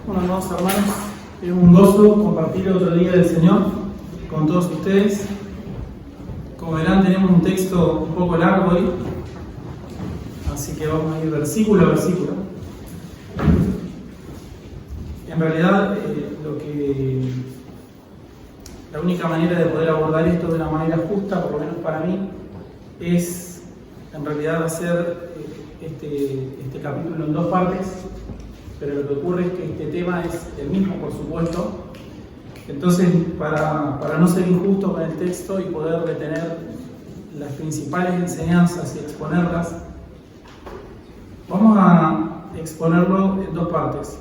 Bueno, amados hermanos, es un gozo compartir otro día del Señor con todos ustedes. Como verán, tenemos un texto un poco largo hoy, así que vamos a ir versículo a versículo. En realidad, la única manera de poder abordar esto de una manera justa, por lo menos para mí, es en realidad hacer este capítulo en dos partes. Pero lo que ocurre es que este tema es el mismo, por supuesto. Entonces, para no ser injusto con el texto y poder retener las principales enseñanzas y exponerlas, vamos a exponerlo en dos partes.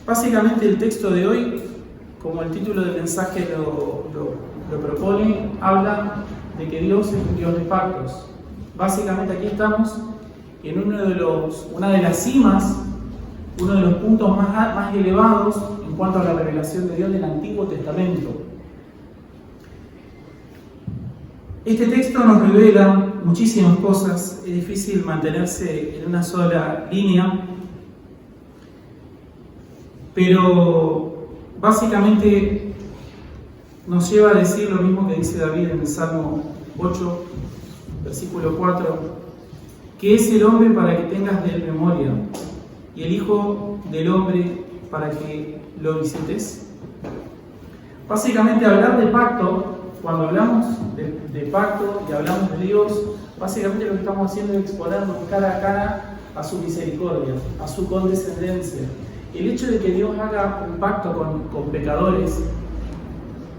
Básicamente el texto de hoy, como el título del mensaje lo propone, habla de que Dios es un Dios de pactos. Básicamente aquí estamos en una de las cimas, uno de los puntos más elevados en cuanto a la revelación de Dios del Antiguo Testamento. Este texto nos revela muchísimas cosas, es difícil mantenerse en una sola línea, pero básicamente nos lleva a decir lo mismo que dice David en el Salmo 8, versículo 4, que es el hombre para que tengas de él memoria, y el Hijo del Hombre para que lo visites. Básicamente hablar de pacto, cuando hablamos de pacto y hablamos de Dios, básicamente lo que estamos haciendo es exponernos cara a cara a su misericordia, a su condescendencia. El hecho de que Dios haga un pacto con pecadores,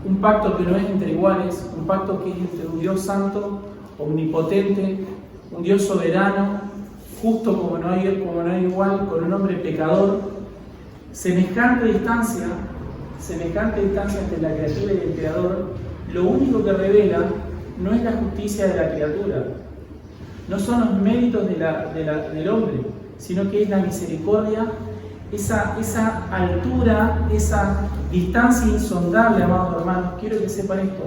un pacto que no es entre iguales, un pacto que es entre un Dios santo, omnipotente, un Dios soberano, justo como no hay igual, con un hombre pecador, semejante distancia entre la criatura y el Creador, lo único que revela no es la justicia de la criatura, no son los méritos del hombre, sino que es la misericordia, esa altura, esa distancia insondable, amados hermanos. Quiero que sepan esto,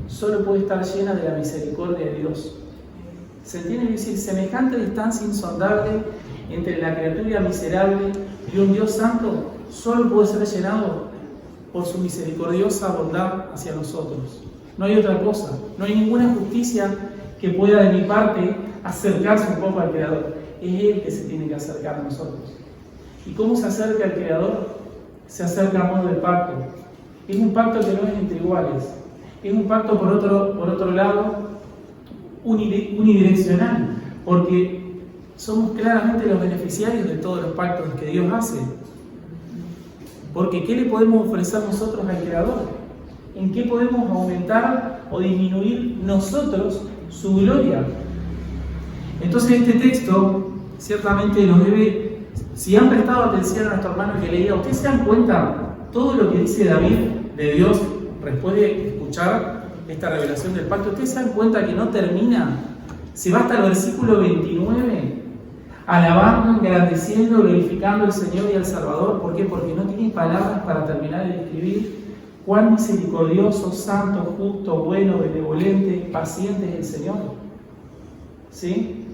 solo puede estar llena de la misericordia de Dios. ¿Se entiende? Es decir, semejante distancia insondable entre la criatura miserable y un Dios santo solo puede ser llenado por su misericordiosa bondad hacia nosotros. No hay otra cosa, no hay ninguna justicia que pueda de mi parte acercarse un poco al Creador. Es Él que se tiene que acercar a nosotros. ¿Y cómo se acerca al Creador? Se acerca a modo de pacto. Es un pacto que no es entre iguales. Es un pacto, por otro lado, unidireccional, porque somos claramente los beneficiarios de todos los pactos que Dios hace. Porque ¿qué le podemos ofrecer nosotros al Creador? ¿En qué podemos aumentar o disminuir nosotros su gloria? Entonces este texto ciertamente nos debe, si han prestado atención a nuestro hermano que leía, ¿ustedes se dan cuenta todo lo que dice David de Dios después de escuchar esta revelación del pacto? ¿Ustedes se dan cuenta que no termina? Se va hasta el versículo 29, alabando, engrandeciendo, glorificando al Señor y al Salvador. ¿Por qué? Porque no tiene palabras para terminar de describir cuán misericordioso, santo, justo, bueno, benevolente, paciente es el Señor. ¿Sí?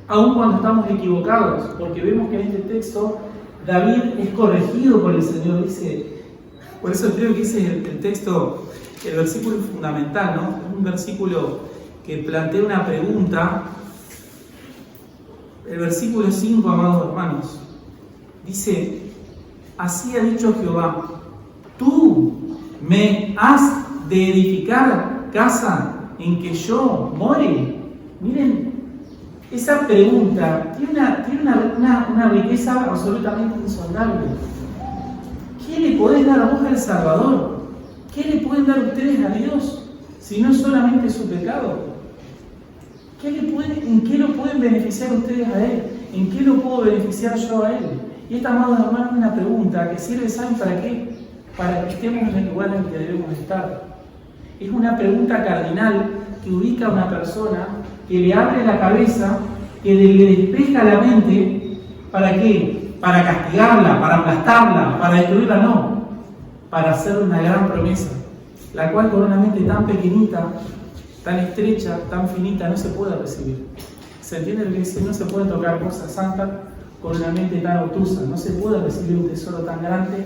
Aun cuando estamos equivocados, porque vemos que en este texto David es corregido por el Señor, dice. Por eso creo que ese es el texto, el versículo fundamental, ¿no? Es un versículo que plantea una pregunta. El versículo 5, amados hermanos, dice: así ha dicho Jehová, tú me has de edificar casa en que yo more. Miren, esa pregunta tiene una riqueza absolutamente insondable. ¿Qué le podés dar a vos al Salvador? ¿Qué le pueden dar ustedes a Dios si no solamente su pecado? ¿En qué lo pueden beneficiar ustedes a Él? ¿En qué lo puedo beneficiar yo a Él? Y esta, amados hermanos, es una pregunta que sirve, ¿saben para qué? Para que estemos en el lugar en el que debemos estar. Es una pregunta cardinal que ubica a una persona, que le abre la cabeza, que le despeja la mente. ¿Para qué? Para castigarla, para aplastarla, para destruirla, no. Para hacer una gran promesa, la cual con una mente tan pequeñita, tan estrecha, tan finita, no se puede recibir. ¿Se entiende lo que dice? No se puede tocar cosas santas con una mente tan obtusa, no se puede recibir un tesoro tan grande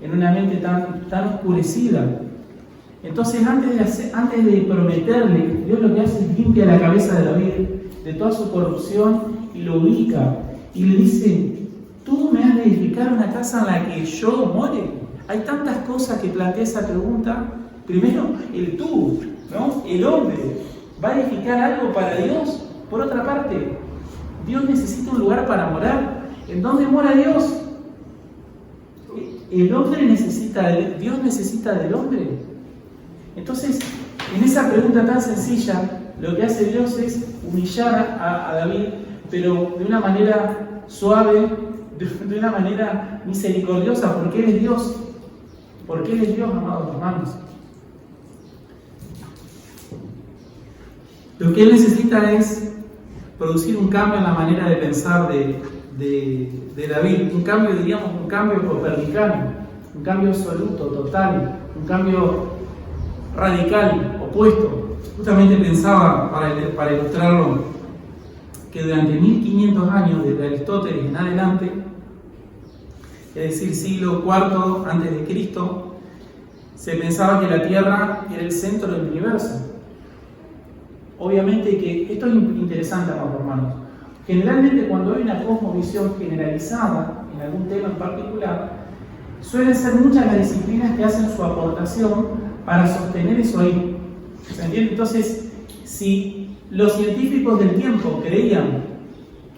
en una mente tan oscurecida. Entonces, antes de prometerle, Dios lo que hace es limpia la cabeza de David de toda su corrupción y lo ubica y le dice: ¿tú me has de edificar una casa en la que yo more? Hay tantas cosas que plantea esa pregunta. Primero, el tú, ¿no? El hombre va a edificar algo para Dios. Por otra parte, Dios necesita un lugar para morar. ¿En dónde mora Dios? El hombre Dios necesita del hombre. Entonces, en esa pregunta tan sencilla, lo que hace Dios es humillar a David, pero de una manera suave, de una manera misericordiosa, porque Él es Dios. Porque Él es Dios, amados hermanos. Lo que Él necesita es producir un cambio en la manera de pensar de David, un cambio, diríamos, un cambio copernicano, un cambio absoluto, total, un cambio radical, opuesto. Justamente pensaba, para ilustrarlo, que durante 1500 años, desde Aristóteles en adelante, es decir, siglo IV antes de Cristo, se pensaba que la Tierra era el centro del universo. Obviamente que esto es interesante, hermanos. Generalmente cuando hay una cosmovisión generalizada en algún tema en particular, suelen ser muchas las disciplinas que hacen su aportación para sostener eso ahí. ¿Se entiende? Entonces, si los científicos del tiempo creían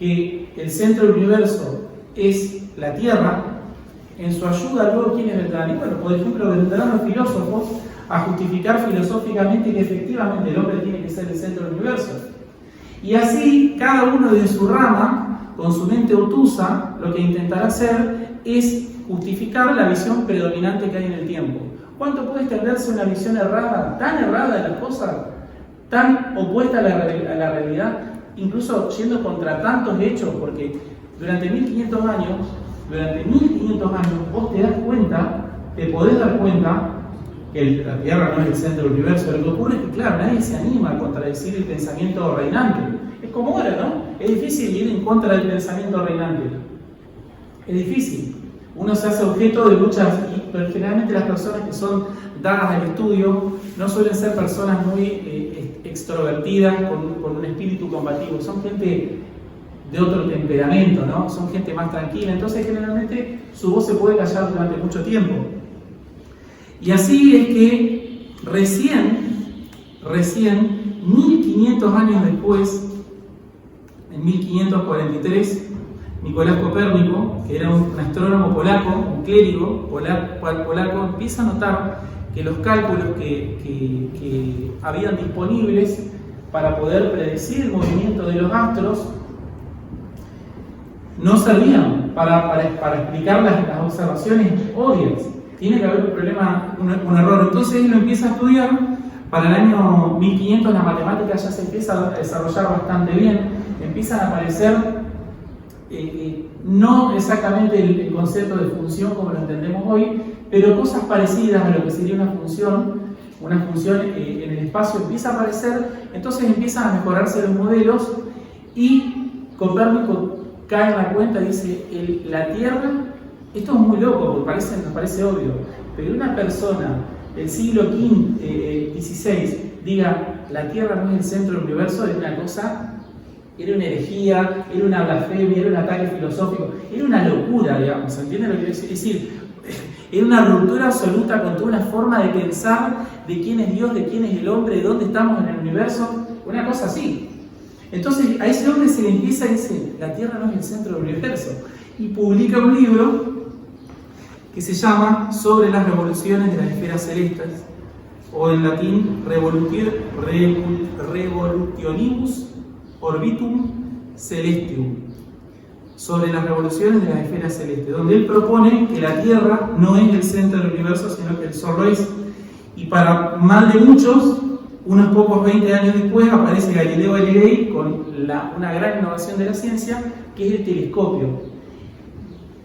que el centro del universo es la Tierra, en su ayuda luego ¿quiénes vendrán? Y bueno, por ejemplo, vendrán los filósofos a justificar filosóficamente que efectivamente el hombre tiene que ser el centro del universo. Y así, cada uno de su rama, con su mente obtusa, lo que intentará hacer es justificar la visión predominante que hay en el tiempo. ¿Cuánto puede extenderse una visión tan errada de las cosas, tan opuesta a la realidad, incluso yendo contra tantos hechos? Porque durante 1500 años, vos te podés dar cuenta que la Tierra no es el centro del universo. Lo que ocurre es que, claro, nadie se anima a contradecir el pensamiento reinante. Es como ahora, ¿no? Es difícil ir en contra del pensamiento reinante. Es difícil. Uno se hace objeto de muchas, pero generalmente las personas que son dadas al estudio no suelen ser personas muy extrovertidas, con un espíritu combativo. Son gente de otro temperamento, ¿no? Son gente más tranquila. Entonces, generalmente, su voz se puede callar durante mucho tiempo. Y así es que recién, 1500 años después, en 1543, Nicolás Copérnico, que era un astrónomo polaco, un clérigo polaco, empieza a notar que los cálculos que habían disponibles para poder predecir el movimiento de los astros no servían para explicar las observaciones obvias. Tiene que haber un problema, un error. Entonces él lo empieza a estudiar. Para el año 1500 la matemática ya se empieza a desarrollar bastante bien. Empiezan a aparecer, no exactamente el concepto de función como lo entendemos hoy, pero cosas parecidas a lo que sería una función en el espacio empieza a aparecer. Entonces empiezan a mejorarse los modelos y Copérnico cae en la cuenta y dice, la Tierra... Esto es muy loco, porque nos parece obvio, pero una persona del siglo XVI diga la Tierra no es el centro del universo, era una cosa, era una herejía, era una blasfemia, era un ataque filosófico, era una locura, digamos, ¿entienden lo que quiero decir? Es decir, era una ruptura absoluta con toda una forma de pensar de quién es Dios, de quién es el hombre, de dónde estamos en el universo, una cosa así. Entonces a ese hombre se le empieza y dice, la Tierra no es el centro del universo, y publica un libro que se llama Sobre las revoluciones de las esferas celestes, o en latín Revolutionibus Orbitum Celestium, sobre las revoluciones de las esferas celestes, donde él propone que la Tierra no es el centro del universo, sino que el Sol lo es. Y para mal de muchos, unos pocos 20 años después, aparece Galileo Galilei con una gran innovación de la ciencia, que es el telescopio.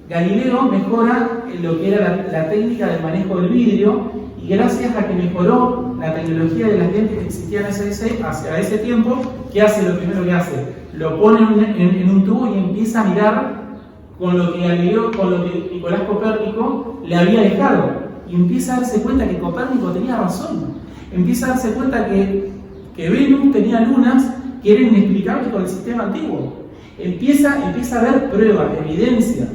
Galileo mejora lo que era la técnica del manejo del vidrio, y gracias a que mejoró la tecnología de las lentes que existían hacia ese tiempo, ¿qué hace? Lo primero que hace, lo pone en un tubo y empieza a mirar con lo que Galileo, con lo que Nicolás Copérnico le había dejado. Y empieza a darse cuenta que Copérnico tenía razón. Empieza a darse cuenta que Venus tenía lunas que eran inexplicables con el sistema antiguo. Empieza a ver pruebas, evidencia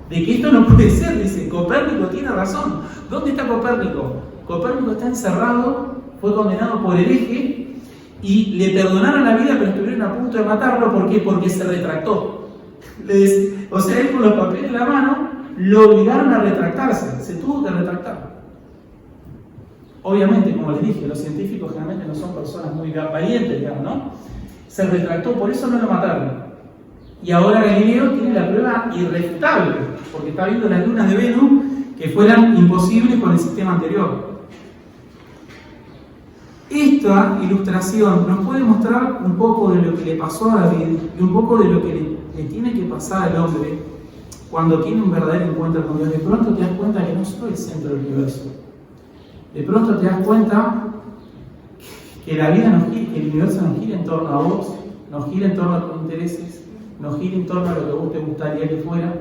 de que esto no puede ser. Dice, Copérnico tiene razón. ¿Dónde está Copérnico? Copérnico está encerrado, fue condenado por hereje y le perdonaron la vida, pero estuvieron a punto de matarlo. ¿Por qué? Porque se retractó. O sea, él con los papeles en la mano lo obligaron a retractarse, se tuvo que retractar. Obviamente, como les dije, los científicos generalmente no son personas muy valientes, digamos, ¿no? Se retractó, por eso no lo mataron. Y ahora Galileo tiene la prueba irrefutable, porque está viendo las lunas de Venus que fueran imposibles con el sistema anterior. Esta ilustración nos puede mostrar un poco de lo que le pasó a David y un poco de lo que le tiene que pasar al hombre cuando tiene un verdadero encuentro con Dios. De pronto te das cuenta que no soy el centro del universo. De pronto te das cuenta que la vida no gira, que el universo no gira en torno a vos, no gira en torno a tus intereses, no gira en torno a lo que a vos te gustaría que fuera.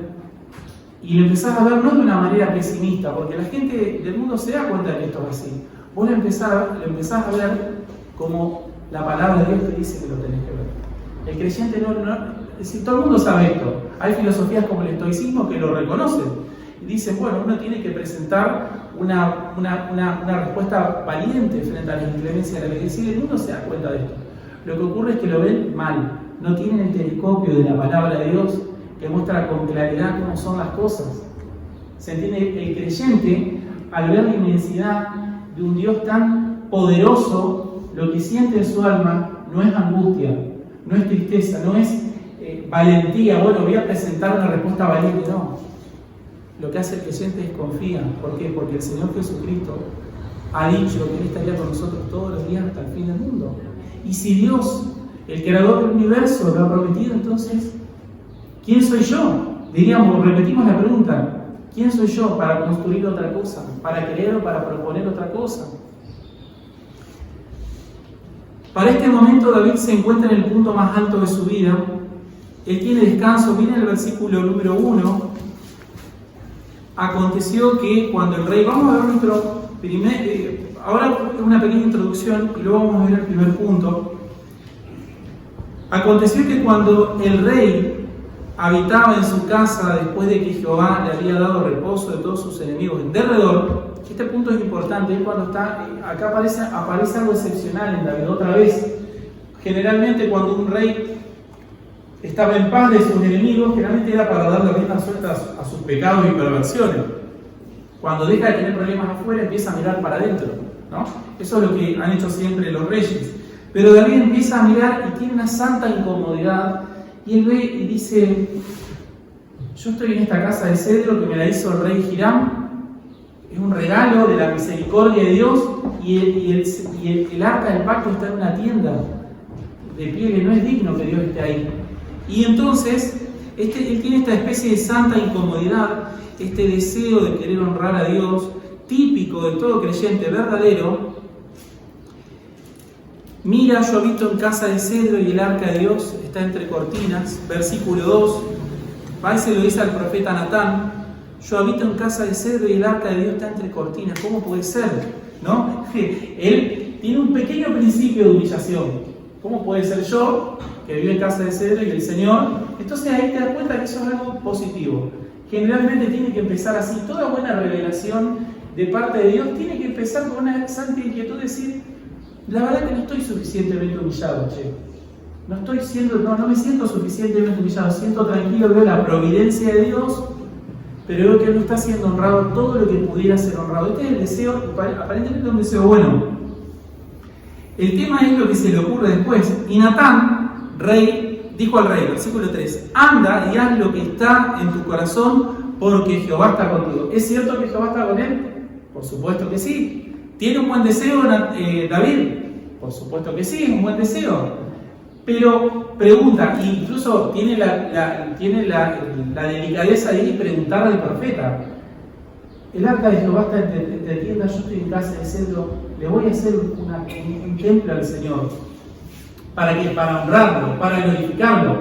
Y lo empezás a ver no de una manera pesimista, porque la gente del mundo se da cuenta de que esto es así. Vos lo empezás a ver como la palabra de Dios te dice que lo tenés que ver. El creyente es decir, todo el mundo sabe esto. Hay filosofías como el estoicismo que lo reconocen y dicen, bueno, uno tiene que presentar una respuesta valiente frente a la inclemencia de la ley. Es decir, el mundo se da cuenta de esto. Lo que ocurre es que lo ven mal, no tienen el telescopio de la palabra de Dios que muestra con claridad cómo son las cosas. Se entiende, el creyente, al ver la inmensidad de un Dios tan poderoso, lo que siente en su alma no es angustia, no es tristeza, no es valentía. Bueno, voy a presentar una respuesta valiente, no. Lo que hace el creyente es confía. ¿Por qué? Porque el Señor Jesucristo ha dicho que Él estaría con nosotros todos los días hasta el fin del mundo. Y si Dios, el creador del universo, lo ha prometido, entonces, ¿quién soy yo? Diríamos, repetimos la pregunta. ¿Quién soy yo para construir otra cosa? ¿Para creer o para proponer otra cosa? Para este momento David se encuentra en el punto más alto de su vida. Él tiene descanso. Miren el versículo número 1. Aconteció que cuando el rey... Vamos a ver nuestro primer... ahora una pequeña introducción y luego vamos a ver el primer punto. Aconteció que cuando el rey habitaba en su casa después de que Jehová le había dado reposo de todos sus enemigos en derredor. Este punto es importante, es cuando está, acá aparece algo excepcional en David otra vez. Generalmente cuando un rey estaba en paz de sus enemigos, generalmente era para darle rienda suelta a sus pecados y perversiones. Cuando deja de tener problemas afuera, empieza a mirar para adentro, ¿no? Eso es lo que han hecho siempre los reyes. Pero David empieza a mirar y tiene una santa incomodidad. Y él ve y dice, yo estoy en esta casa de cedro que me la hizo el rey Hiram, es un regalo de la misericordia de Dios, y el arca del pacto está en una tienda de pieles, no es digno que Dios esté ahí. Y entonces, él tiene esta especie de santa incomodidad, este deseo de querer honrar a Dios, típico de todo creyente verdadero. Mira, yo habito en casa de cedro y el arca de Dios está entre cortinas. Versículo 2, va y se lo dice al profeta Natán, yo habito en casa de cedro y el arca de Dios está entre cortinas. ¿Cómo puede ser? ¿No? Él tiene un pequeño principio de humillación. ¿Cómo puede ser yo, que vivo en casa de cedro y el Señor? Entonces ahí te das cuenta que eso es algo positivo. Generalmente tiene que empezar así. Toda buena revelación de parte de Dios tiene que empezar con una santa inquietud de decir, la verdad que no estoy suficientemente humillado, che. No me siento suficientemente humillado, siento tranquilo, veo la providencia de Dios, pero veo que Él no está siendo honrado todo lo que pudiera ser honrado. Este es el deseo, aparentemente un deseo bueno. El tema es lo que se le ocurre después. Y Natán, rey, dijo al rey, versículo 3, anda y haz lo que está en tu corazón, porque Jehová está contigo. ¿Es cierto que Jehová está con él? Por supuesto que sí. ¿Tiene un buen deseo David? Por supuesto que sí, es un buen deseo. Pero pregunta, incluso tiene la delicadeza de ir y preguntarle al profeta. El arca de Jehová está entre tiendas, yo estoy en casa de cedro, le voy a hacer un templo al Señor. ¿Para qué? Para honrarlo, para glorificarlo.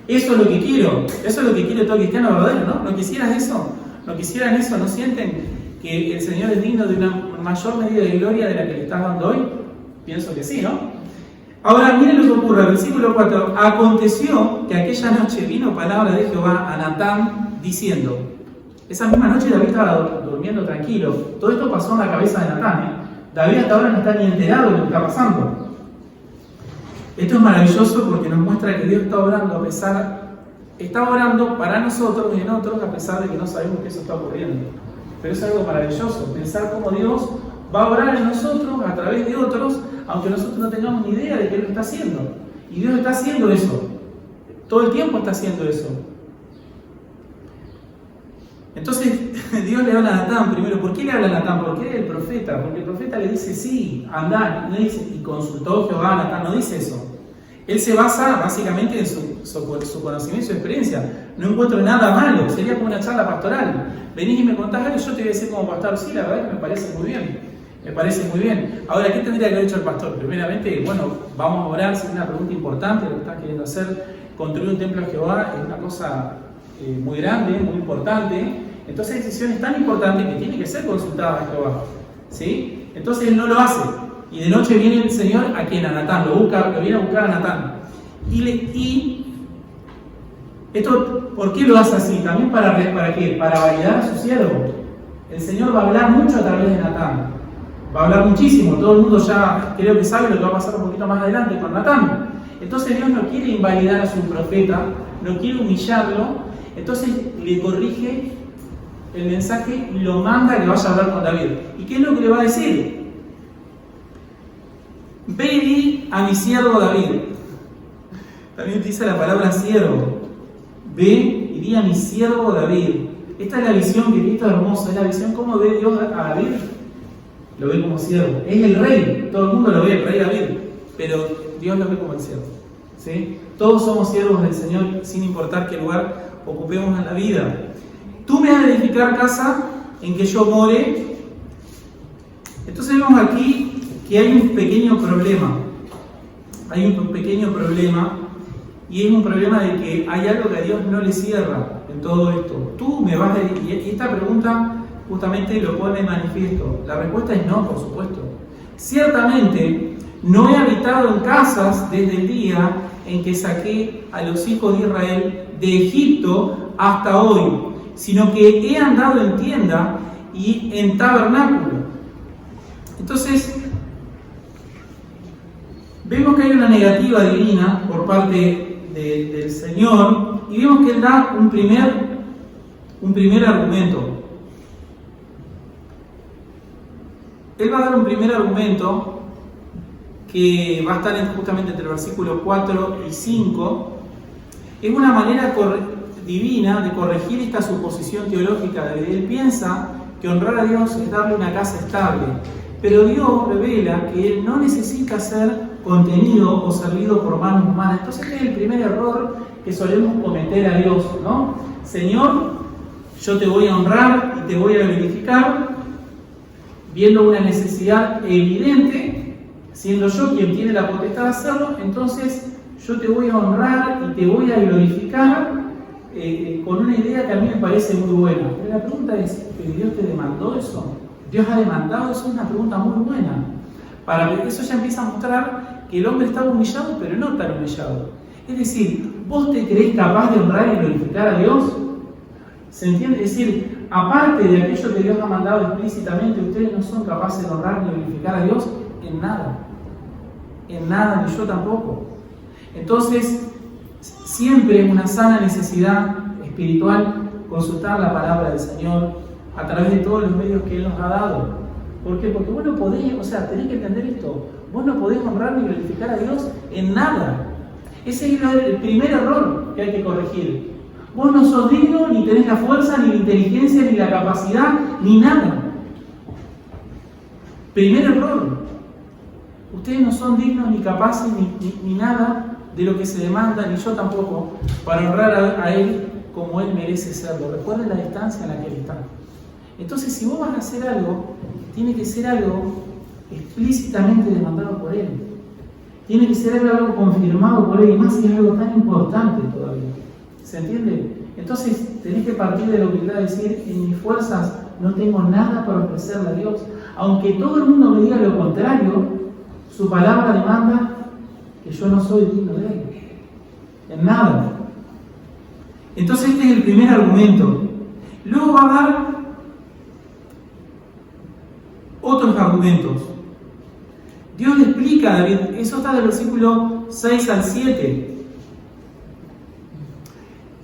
Eso es lo que quiero, eso es lo que quiere todo cristiano verdadero, ¿no? ¿No quisieran eso? ¿No quisieran eso? ¿No sienten que el Señor es digno de una mayor medida de gloria de la que le estás dando hoy? Pienso que sí, ¿no? Ahora, miren lo que ocurre, versículo 4. Aconteció que aquella noche vino palabra de Jehová a Natán diciendo, esa misma noche David estaba durmiendo tranquilo. Todo esto pasó en la cabeza de Natán, ¿eh? David hasta ahora no está ni enterado de lo que está pasando. Esto es maravilloso porque nos muestra que Dios está orando para nosotros y en otros a pesar de que no sabemos que eso está ocurriendo. Pero es algo maravilloso, pensar cómo Dios va a orar en nosotros a través de otros, aunque nosotros no tengamos ni idea de que Él lo está haciendo. Y Dios está haciendo eso. Todo el tiempo está haciendo eso. Entonces, Dios le habla a Natán primero. ¿Por qué le habla a Natán? Porque él es el profeta. Porque el profeta le dice, sí, andá. No dice, y consultó Jehová a Natán. No dice eso. Él se basa básicamente en su conocimiento y su experiencia. No encuentro nada malo. Sería como una charla pastoral. Venís y me contás algo y yo te voy a decir como pastor. Sí, la verdad que me parece muy bien. Me parece muy bien. Ahora, ¿qué tendría que haber hecho el pastor? Primeramente, bueno, vamos a orar. Si es una pregunta importante lo que estás queriendo hacer. Construir un templo a Jehová es una cosa muy grande, muy importante. Entonces hay decisiones tan importantes que tienen que ser consultadas a Jehová, ¿sí? Entonces él no lo hace. Y de noche viene el Señor a quien, a Natán, lo viene a buscar a Natán. Y esto, ¿por qué lo hace así? También para qué? Para validar a su siervo. El Señor va a hablar mucho a través de Natán. Va a hablar muchísimo. Todo el mundo ya creo que sabe lo que va a pasar un poquito más adelante con Natán. Entonces Dios no quiere invalidar a su profeta, no quiere humillarlo. Entonces le corrige el mensaje y lo manda que vaya a hablar con David. ¿Y qué es lo que le va a decir? Ve y di a mi siervo David. También utiliza la palabra siervo. Ve y di a mi siervo David. Esta es la visión que Cristo es hermoso. Es la visión cómo ve Dios a David. Lo ve como siervo. Es el rey. Todo el mundo lo ve, el rey David. Pero Dios lo ve como el siervo. ¿Sí? Todos somos siervos del Señor sin importar qué lugar ocupemos en la vida. Tú me has de edificar casa en que yo more. Entonces vemos aquí que hay un pequeño problema. Hay un pequeño problema y es un problema de que hay algo que a Dios no le cierra en todo esto. Tú me vas a edificar. Y esta pregunta justamente lo pone en manifiesto. La respuesta es no, por supuesto. Ciertamente no he habitado en casas desde el día en que saqué a los hijos de Israel de Egipto hasta hoy, sino que he andado en tienda y en tabernáculo. Entonces, vemos que hay una negativa divina por parte del Señor y vemos que Él da un primer argumento. Él va a dar un primer argumento que va a estar justamente entre el versículo 4 y 5. Es una manera divina de corregir esta suposición teológica de que él piensa que honrar a Dios es darle una casa estable, pero Dios revela que Él no necesita ser contenido o servido por manos humanas. Entonces este es el primer error que solemos cometer a Dios, ¿no? Señor, yo te voy a honrar y te voy a glorificar, viendo una necesidad evidente, siendo yo quien tiene la potestad de hacerlo, entonces yo te voy a honrar y te voy a glorificar con una idea que a mí me parece muy buena. Pero la pregunta es, ¿pero Dios te demandó eso? ¿Dios ha demandado eso? Es una pregunta muy buena. Para que eso ya empieza a mostrar que el hombre estaba humillado, pero no tan humillado. Es decir, ¿vos te creés capaz de honrar y glorificar a Dios? ¿Se entiende? Es decir, aparte de aquello que Dios ha mandado explícitamente, ustedes no son capaces de honrar ni glorificar a Dios en nada. En nada, ni yo tampoco. Entonces, siempre es una sana necesidad espiritual consultar la palabra del Señor a través de todos los medios que Él nos ha dado. ¿Por qué? Porque vos no podés, tenés que entender esto, vos no podés honrar ni glorificar a Dios en nada. Ese es el primer error que hay que corregir. Vos no sos digno, ni tenés la fuerza, ni la inteligencia, ni la capacidad, ni nada. Primer error. Ustedes no son dignos, ni capaces, ni nada de lo que se demanda, ni yo tampoco, para honrar a Él como Él merece serlo. Recuerden la distancia en la que Él está. Entonces, si vos vas a hacer algo, tiene que ser algo explícitamente demandado por Él. Tiene que ser algo confirmado por él, y más si es algo tan importante todavía. ¿Se entiende? Entonces tenés que partir de la humildad de decir, en mis fuerzas no tengo nada para ofrecerle a Dios. Aunque todo el mundo me diga lo contrario, su palabra demanda que yo no soy digno de él. En nada. Entonces este es el primer argumento. Luego va a dar otros argumentos. Dios le explica a David, eso está del versículo 6 al 7.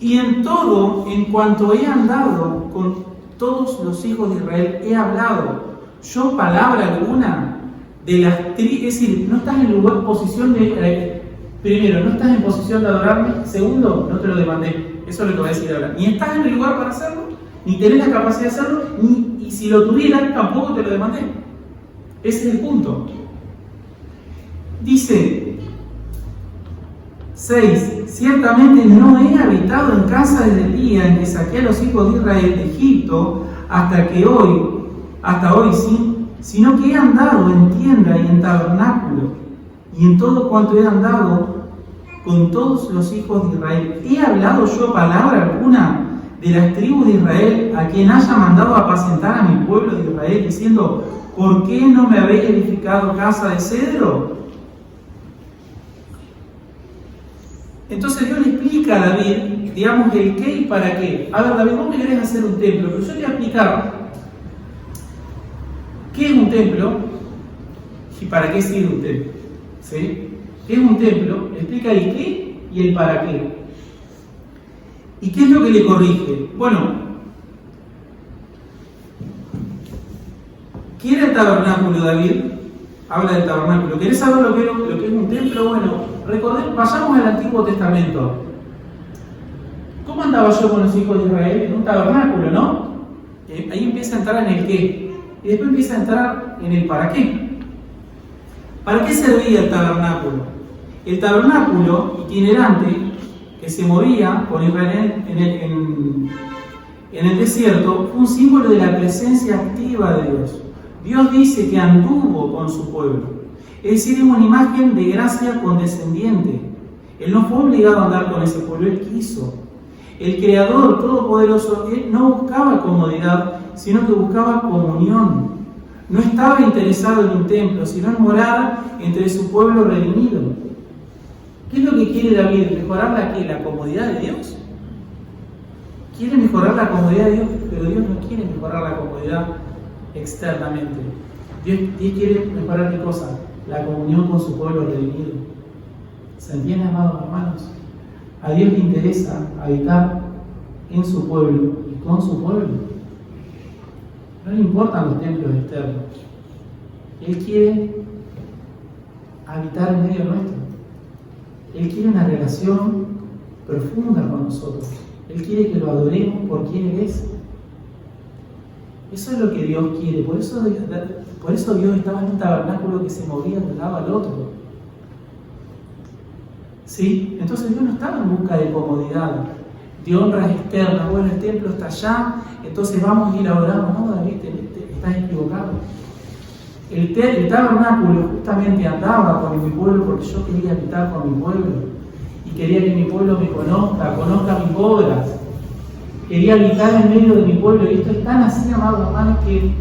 Y en todo, en cuanto he andado con todos los hijos de Israel, he hablado yo palabra alguna de las es decir, no estás en lugar, posición de, primero, no estás en posición de adorarme, segundo, no te lo demandé, eso es lo que voy a decir ahora, ni estás en el lugar para hacerlo, ni tenés la capacidad de hacerlo, y si lo tuvieras, tampoco te lo demandé. Ese es el punto. Dice 6. Ciertamente no he habitado en casa desde el día en que saqué a los hijos de Israel de Egipto hasta hoy, sí, sino que he andado en tienda y en tabernáculo, y en todo cuanto he andado con todos los hijos de Israel. ¿He hablado yo palabra alguna de las tribus de Israel a quien haya mandado apacentar a mi pueblo de Israel, diciendo, ¿por qué no me habéis edificado casa de cedro? Entonces Dios le explica a David, digamos, el qué y para qué. A ver, David, vos me querés hacer un templo, pero yo te voy a explicar qué es un templo y para qué sirve un templo. ¿Sí? ¿Qué es un templo? Le explica el qué y el para qué. ¿Y qué es lo que le corrige? Bueno, ¿qué era el tabernáculo, David? Habla del tabernáculo. ¿Querés saber lo que es un templo? Bueno, recordemos, vayamos al Antiguo Testamento. ¿Cómo andaba yo con los hijos de Israel? En un tabernáculo, ¿no? Ahí empieza a entrar en el qué. Y después empieza a entrar en el para qué. ¿Para qué servía el tabernáculo? El tabernáculo itinerante que se movía con Israel en el desierto fue un símbolo de la presencia activa de Dios. Dios dice que anduvo con su pueblo. Es decir, es una imagen de gracia condescendiente. Él no fue obligado a andar con ese pueblo, Él quiso. El Creador Todopoderoso, Él no buscaba comodidad, sino que buscaba comunión. No estaba interesado en un templo, sino en morar entre su pueblo redimido. ¿Qué es lo que quiere David? ¿Mejorar la comodidad de Dios? Quiere mejorar la comodidad de Dios, pero Dios no quiere mejorar la comodidad externamente. Dios quiere mejorar qué cosa? La comunión con su pueblo redimido. ¿Se entiende, amados hermanos? A Dios le interesa habitar en su pueblo y con su pueblo. No le importan los templos externos. Él quiere habitar en medio nuestro. Él quiere una relación profunda con nosotros. Él quiere que lo adoremos por quien Él es. Eso es lo que Dios quiere. Por eso Dios estaba en un tabernáculo que se movía de un lado al otro. ¿Sí? Entonces Dios no estaba en busca de comodidad, de honras externas. Bueno, el templo está allá, entonces vamos a ir a orar. No, David, estás equivocado. El tabernáculo justamente andaba con mi pueblo porque yo quería habitar con mi pueblo. Y quería que mi pueblo me conozca mis obras. Quería habitar en medio de mi pueblo. Y esto es tan así, amados hermanos, que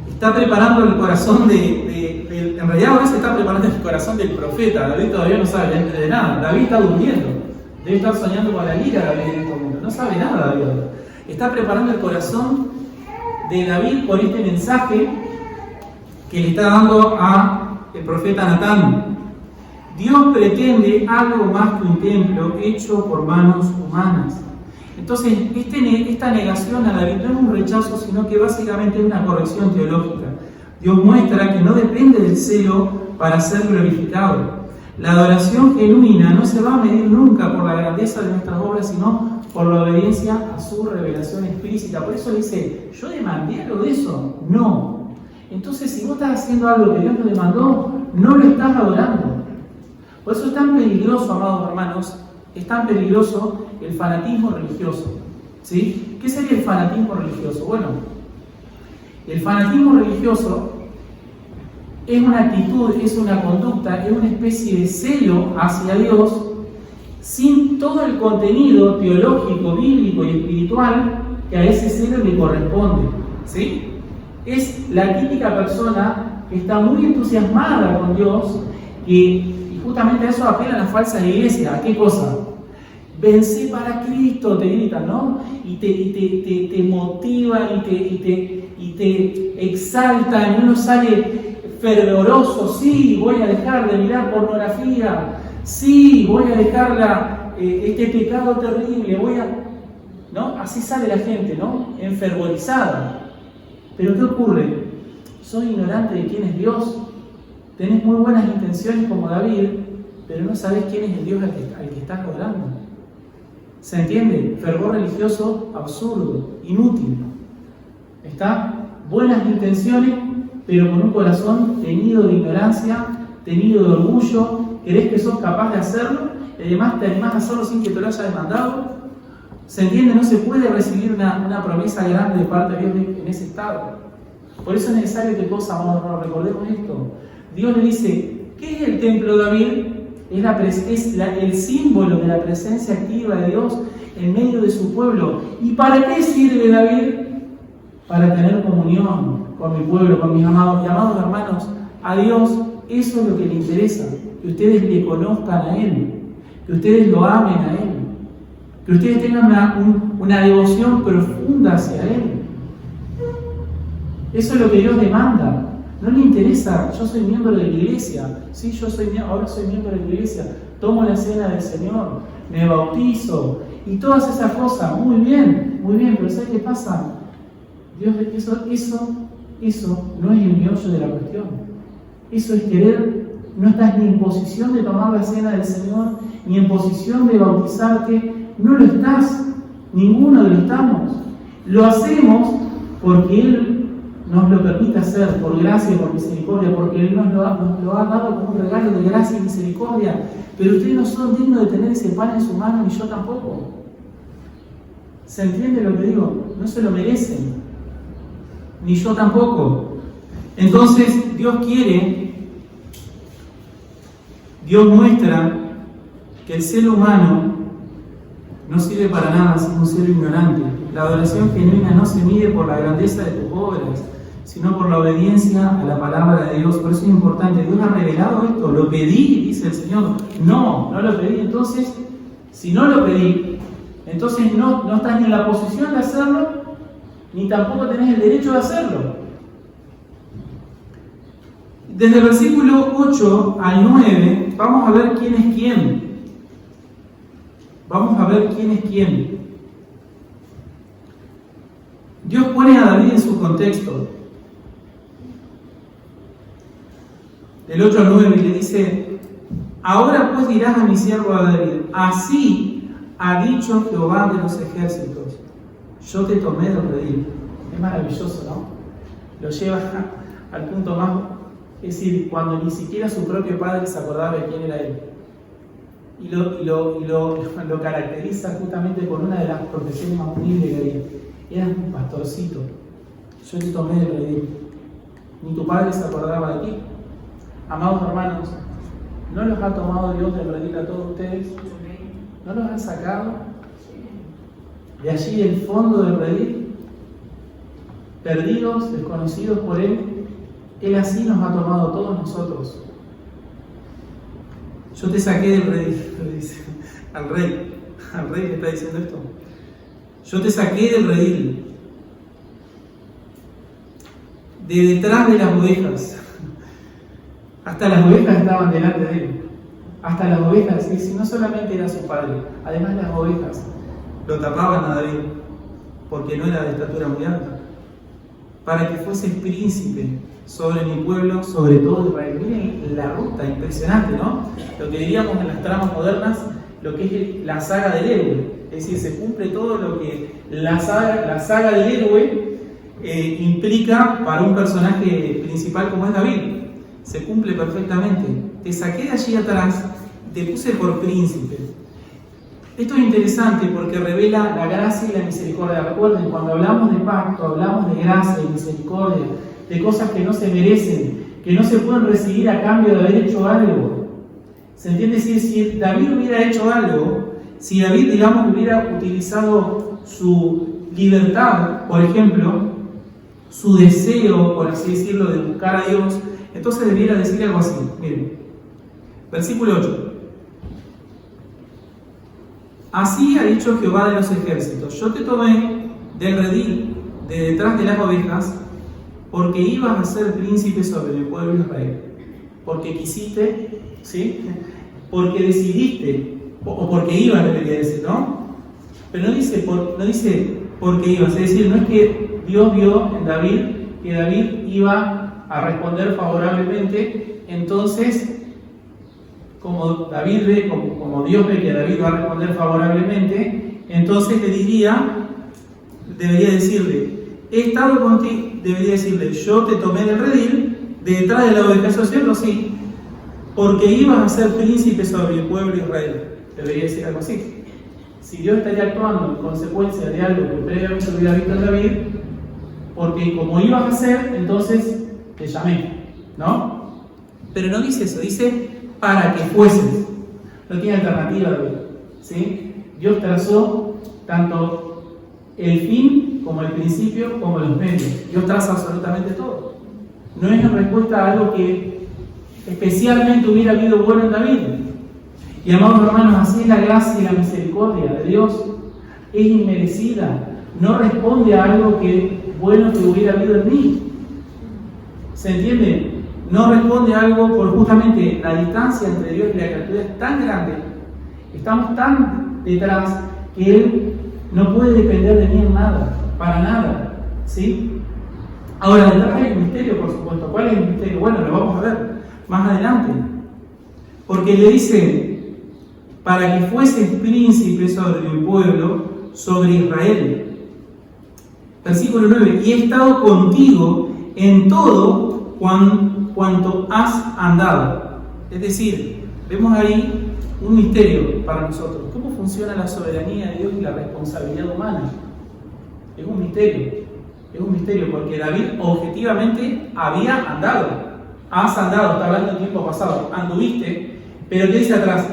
está preparando el corazón en realidad ahora se está preparando el corazón del profeta. David todavía no sabe de nada. David está durmiendo. Debe estar soñando con la lira David en este momento. No sabe nada David. Está preparando el corazón de David por este mensaje que le está dando a el profeta Natán. Dios pretende algo más que un templo hecho por manos humanas. Entonces, esta negación a David no es un rechazo, sino que básicamente es una corrección teológica. Dios muestra que no depende del celo para ser glorificado. La adoración genuina no se va a medir nunca por la grandeza de nuestras obras, sino por la obediencia a su revelación explícita. Por eso dice, ¿yo demandé algo de eso? No. Entonces, si vos estás haciendo algo que Dios no demandó, no lo estás adorando. Por eso es tan peligroso, amados hermanos, es tan peligroso el fanatismo religioso. ¿Sí? ¿Qué sería el fanatismo religioso? Bueno, el fanatismo religioso es una actitud, es una conducta, es una especie de celo hacia Dios sin todo el contenido teológico, bíblico y espiritual que a ese celo le corresponde. ¿Sí? Es la típica persona que está muy entusiasmada con Dios y justamente a eso apelan las falsas iglesias. ¿A qué cosa? Vencé para Cristo, te gritan, ¿no? Y te motivan y te exaltan, y uno sale fervoroso. Sí, voy a dejar de mirar pornografía. Sí, voy a dejar este pecado terrible. ¿No? Así sale la gente, ¿no? Enfervorizada. Pero ¿qué ocurre? Soy ignorante de quién es Dios. Tenés muy buenas intenciones como David, pero no sabés quién es el Dios al que estás adorando. ¿Se entiende? Fervor religioso absurdo, inútil. ¿Está? Buenas intenciones, pero con un corazón teñido de ignorancia, teñido de orgullo. ¿Crees que sos capaz de hacerlo? Y además te animás a hacerlo sin que te lo haya demandado. ¿Se entiende? No se puede recibir una promesa grande de parte de Dios en ese estado. Por eso es necesario que todos recordemos esto. Dios le dice, ¿qué es el templo de David? Es el símbolo de la presencia activa de Dios en medio de su pueblo. ¿Y para qué sirve David? Para tener comunión con mi pueblo, con mis amados. Y amados hermanos, a Dios eso es lo que le interesa. Que ustedes le conozcan a Él, que ustedes lo amen a Él, que ustedes tengan una devoción profunda hacia Él. Eso es lo que Dios demanda. No le interesa, yo soy miembro de la iglesia, sí, ahora soy miembro de la iglesia, tomo la cena del Señor, me bautizo y todas esas cosas, muy bien, pero ¿sabes qué pasa? Dios, eso no es el meollo de la cuestión. Eso es querer, no estás ni en posición de tomar la cena del Señor, ni en posición de bautizarte, no lo estás, ninguno de lo estamos. Lo hacemos porque Él nos lo permite hacer, por gracia y por misericordia, porque Él nos lo ha dado como un regalo de gracia y misericordia. Pero ustedes no son dignos de tener ese pan en su mano, ni yo tampoco. ¿Se entiende lo que digo? No se lo merecen, ni yo tampoco. Entonces, Dios muestra que el ser humano no sirve para nada, sino un ser ignorante. La adoración genuina no se mide por la grandeza de tus obras, sino por la obediencia a la palabra de Dios. Por eso es importante. Dios ha revelado esto. Lo pedí, dice el Señor. No lo pedí. Entonces, si no lo pedí, entonces no estás ni en la posición de hacerlo, ni tampoco tenés el derecho de hacerlo. Desde el versículo 8 al 9, vamos a ver quién es quién. Vamos a ver quién es quién. Dios pone a David en su contexto. Del 8 al 9 le dice: ahora pues dirás a mi siervo a David, así ha dicho Jehová de los ejércitos, yo te tomé del redil. Es maravilloso, ¿no? Lo lleva al punto más, es decir, cuando ni siquiera su propio padre se acordaba de quién era él. Y lo caracteriza justamente con una de las profesiones más humildes que había. Eras un pastorcito, yo te tomé del redil. Ni tu padre se acordaba de ti. Amados hermanos, ¿no los ha tomado Dios del redil a todos ustedes? ¿No los han sacado de allí del fondo del redil? Perdidos, desconocidos por Él. Él así nos ha tomado a todos nosotros. Yo te saqué del redil, le dice al rey le está diciendo esto. Yo te saqué del redil, de detrás de las ovejas. Hasta las ovejas estaban delante de él. Hasta las ovejas, es decir, no solamente era su padre, además las ovejas lo tapaban a David, porque no era de estatura muy alta, para que fuese príncipe sobre mi pueblo, sobre todo Israel. Miren la ruta, impresionante, ¿no? Lo que diríamos en las tramas modernas, lo que es la saga del héroe. Es decir, se cumple todo lo que la saga del héroe implica para un personaje principal como es David. Se cumple perfectamente. Te saqué de allí atrás, te puse por príncipe. Esto es interesante porque revela la gracia y la misericordia. Recuerden, cuando hablamos de pacto, hablamos de gracia y misericordia, de cosas que no se merecen, que no se pueden recibir a cambio de haber hecho algo. ¿Se entiende? Si David hubiera hecho algo, si David, digamos, hubiera utilizado su libertad, por ejemplo, su deseo, por así decirlo, de buscar a Dios, entonces debiera decir algo así. Miren, versículo 8. Así ha dicho Jehová de los ejércitos: yo te tomé del redil de detrás de las ovejas, porque ibas a ser príncipe sobre el pueblo de Israel. Porque quisiste, ¿sí? Porque decidiste, o porque ibas, debería decir, ¿no? Pero no dice porque ibas, es decir, no es que Dios vio en David que David iba a responder favorablemente, entonces, como David ve, como Dios ve que David va a responder favorablemente, entonces debería decirle, he estado contigo, debería decirle, yo te tomé del redil, de detrás de la oveja, ¿eso es cierto? Sí, porque ibas a ser príncipe sobre el pueblo de Israel. Debería decir algo así. Si Dios estaría actuando en consecuencia de algo que previamente hubiera visto en David, porque como ibas a ser, entonces te llamé, ¿no? Pero no dice eso, dice para que fueses. No tiene alternativa, David, ¿sí? Dios trazó tanto el fin como el principio como los medios. Dios traza absolutamente todo. No es en respuesta a algo que especialmente hubiera habido bueno en David. Y amados hermanos, así es la gracia y la misericordia de Dios. Es inmerecida. No responde a algo bueno que hubiera habido en mí. ¿Se entiende? No responde a algo por justamente la distancia entre Dios y la criatura es tan grande. Estamos tan detrás que Él no puede depender de mí en nada, para nada. ¿Sí? Ahora, detrás hay un misterio, por supuesto. ¿Cuál es el misterio? Bueno, lo vamos a ver más adelante. Porque le dice, para que fueses príncipe sobre el pueblo, sobre Israel. Versículo 9, y he estado contigo en todo cuanto has andado. Es decir, vemos ahí un misterio para nosotros. ¿Cómo funciona la soberanía de Dios y la responsabilidad humana? Es un misterio porque David objetivamente había andado. Has andado, está hablando en tiempo pasado, anduviste, pero ¿qué dice atrás?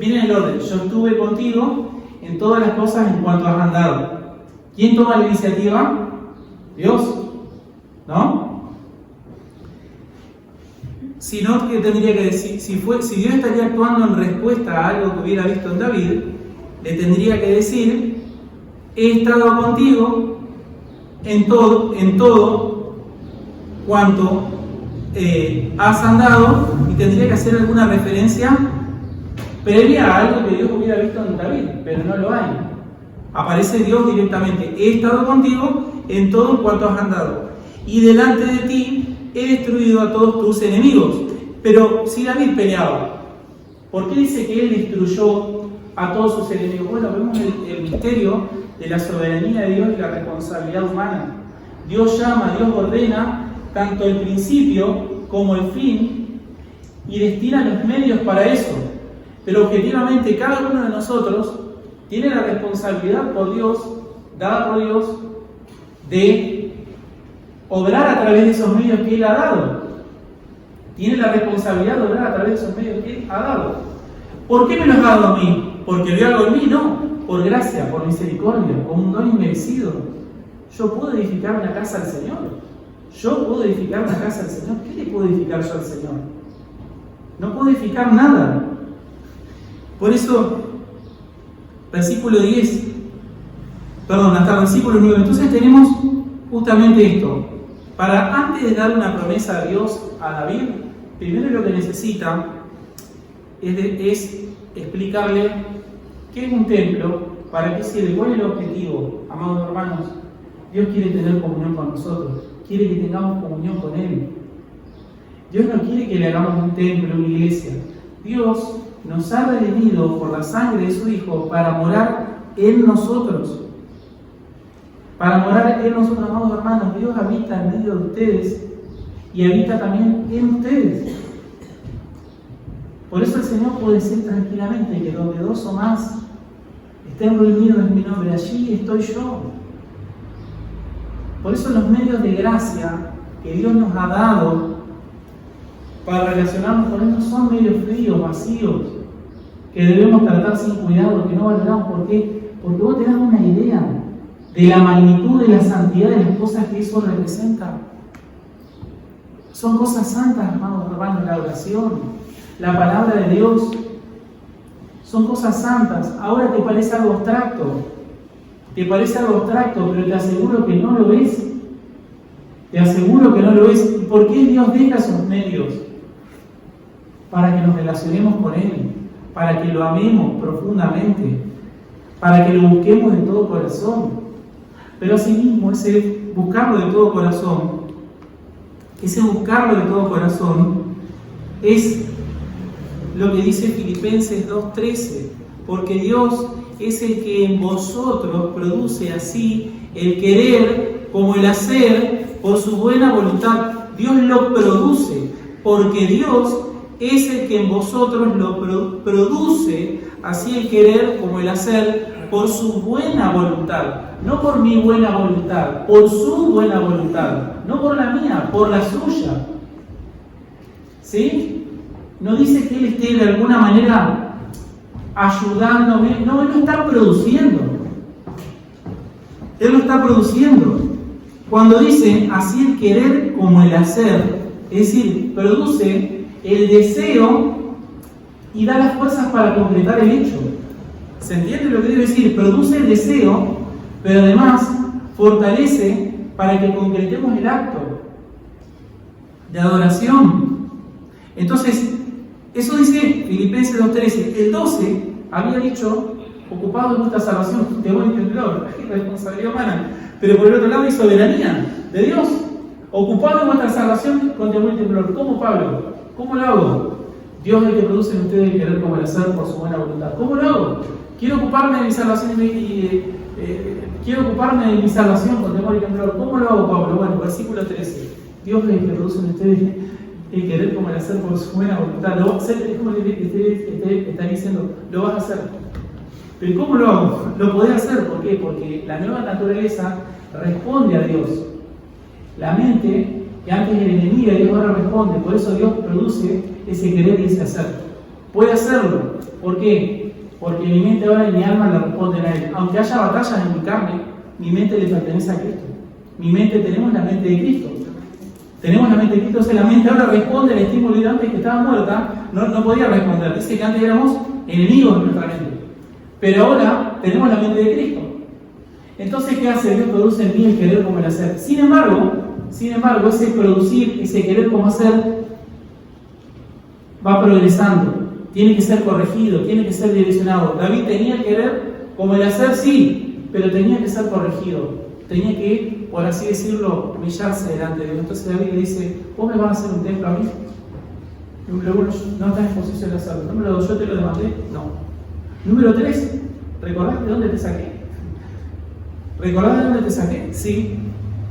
Viene en el orden, yo estuve contigo en todas las cosas en cuanto has andado. ¿Quién toma la iniciativa? Dios, ¿no? Si no, ¿qué tendría que decir? Si Dios estaría actuando en respuesta a algo que hubiera visto en David, le tendría que decir, he estado contigo en todo cuanto has andado, y tendría que hacer alguna referencia previa a algo que Dios hubiera visto en David, pero no lo hay. Aparece Dios directamente, he estado contigo en todo cuanto has andado, y delante de ti he destruido a todos tus enemigos. Pero si David peleaba, ¿por qué dice que él destruyó a todos sus enemigos? Bueno, vemos el misterio de la soberanía de Dios y la responsabilidad humana. Dios llama, Dios ordena tanto el principio como el fin y destina los medios para eso. Pero objetivamente cada uno de nosotros tiene la responsabilidad por Dios, dada por Dios, de obrar a través de esos medios que Él ha dado. Tiene la responsabilidad de obrar a través de esos medios que Él ha dado. ¿Por qué me los ha dado a mí? ¿Porque vio algo en mí? No. Por gracia, por misericordia, como un don inmerecido. Yo puedo edificar una casa al Señor. Yo puedo edificar una casa al Señor. ¿Qué le puedo edificar yo al Señor? No puedo edificar nada. Por eso, versículo 10, hasta el versículo 9. Entonces tenemos justamente esto. Antes de dar una promesa a Dios a David, primero lo que necesita es explicarle qué es un templo, para qué sirve, cuál es el objetivo. Amados hermanos, Dios quiere tener comunión con nosotros, quiere que tengamos comunión con Él. Dios no quiere que le hagamos un templo, una iglesia. Dios nos ha redimido por la sangre de su Hijo para morar en nosotros. Para morar en nosotros, amados hermanos. Dios habita en medio de ustedes y habita también en ustedes. Por eso el Señor puede decir tranquilamente que donde dos o más estén reunidos en mi nombre, allí estoy yo. Por eso los medios de gracia que Dios nos ha dado para relacionarnos con Él no son medios fríos, vacíos, que debemos tratar sin cuidado, que no valoramos. ¿Por qué? Porque vos te das una idea de la magnitud de la santidad de las cosas que eso representa. Son cosas santas, hermanos, la oración, la palabra de Dios, son cosas santas. Ahora te parece algo abstracto, pero te aseguro que no lo ves. Te aseguro que no lo ves. ¿Y por qué Dios deja esos medios? Para que nos relacionemos con Él, para que lo amemos profundamente, para que lo busquemos de todo corazón. Pero asimismo, ese buscarlo de todo corazón es lo que dice Filipenses 2:13, porque Dios es el que en vosotros produce así el querer como el hacer por su buena voluntad. Dios lo produce, porque Dios es el que en vosotros lo produce así el querer como el hacer por su buena voluntad. No por mi buena voluntad, por su buena voluntad. No por la mía, por la suya. ¿Sí? No dice que Él esté de alguna manera ayudándome. No, Él lo está produciendo. Él lo está produciendo. Cuando dice así el querer como el hacer, es decir, produce el deseo y da las fuerzas para concretar el hecho. ¿Se entiende lo que quiero decir? Produce el deseo, pero además fortalece para que concretemos el acto de adoración. Entonces, eso dice Filipenses 2:13. El 12 había dicho, ocupado en nuestra salvación, de buen temblor, responsabilidad humana, pero por el otro lado hay soberanía de Dios. Ocupado en nuestra salvación con temor y temblor. ¿Cómo, Pablo? ¿Cómo lo hago? Dios es el que produce en ustedes el querer como el hacer por su buena voluntad. ¿Cómo lo hago? Quiero ocuparme de mi salvación con temor y temblor. ¿Cómo lo hago, Pablo? Bueno, versículo 13. Dios es el que produce en ustedes el querer como el hacer por su buena voluntad. Lo vas a hacer, es como que está diciendo, lo vas a hacer. Pero ¿cómo lo hago? Lo podés hacer, ¿por qué? Porque la nueva naturaleza responde a Dios. La mente, que antes era enemiga, Dios ahora responde. Por eso Dios produce ese querer y ese hacer. Puede hacerlo. ¿Por qué? Porque mi mente ahora y mi alma le responden a Él. Aunque haya batallas en mi carne, mi mente le pertenece a Cristo. Tenemos la mente de Cristo. Tenemos la mente de Cristo. Entonces la mente ahora responde al estímulo y antes que estaba muerta, no podía responder. Dice que antes éramos enemigos de nuestra mente. Pero ahora tenemos la mente de Cristo. Entonces, ¿qué hace? Dios produce en mí el querer como el hacer. Sin embargo, ese producir, ese querer como hacer, va progresando. Tiene que ser corregido, tiene que ser direccionado. David tenía el querer como el hacer, sí, pero tenía que ser corregido. Tenía que, por así decirlo, humillarse delante de Dios. Entonces David le dice, ¿vos me vas a hacer un templo a mí? Número 1, no estás en posición de hacerlo. Número 2, yo te lo demandé. No. Número 3, ¿recordás de dónde te saqué? ¿Recordás de dónde te saqué? Sí.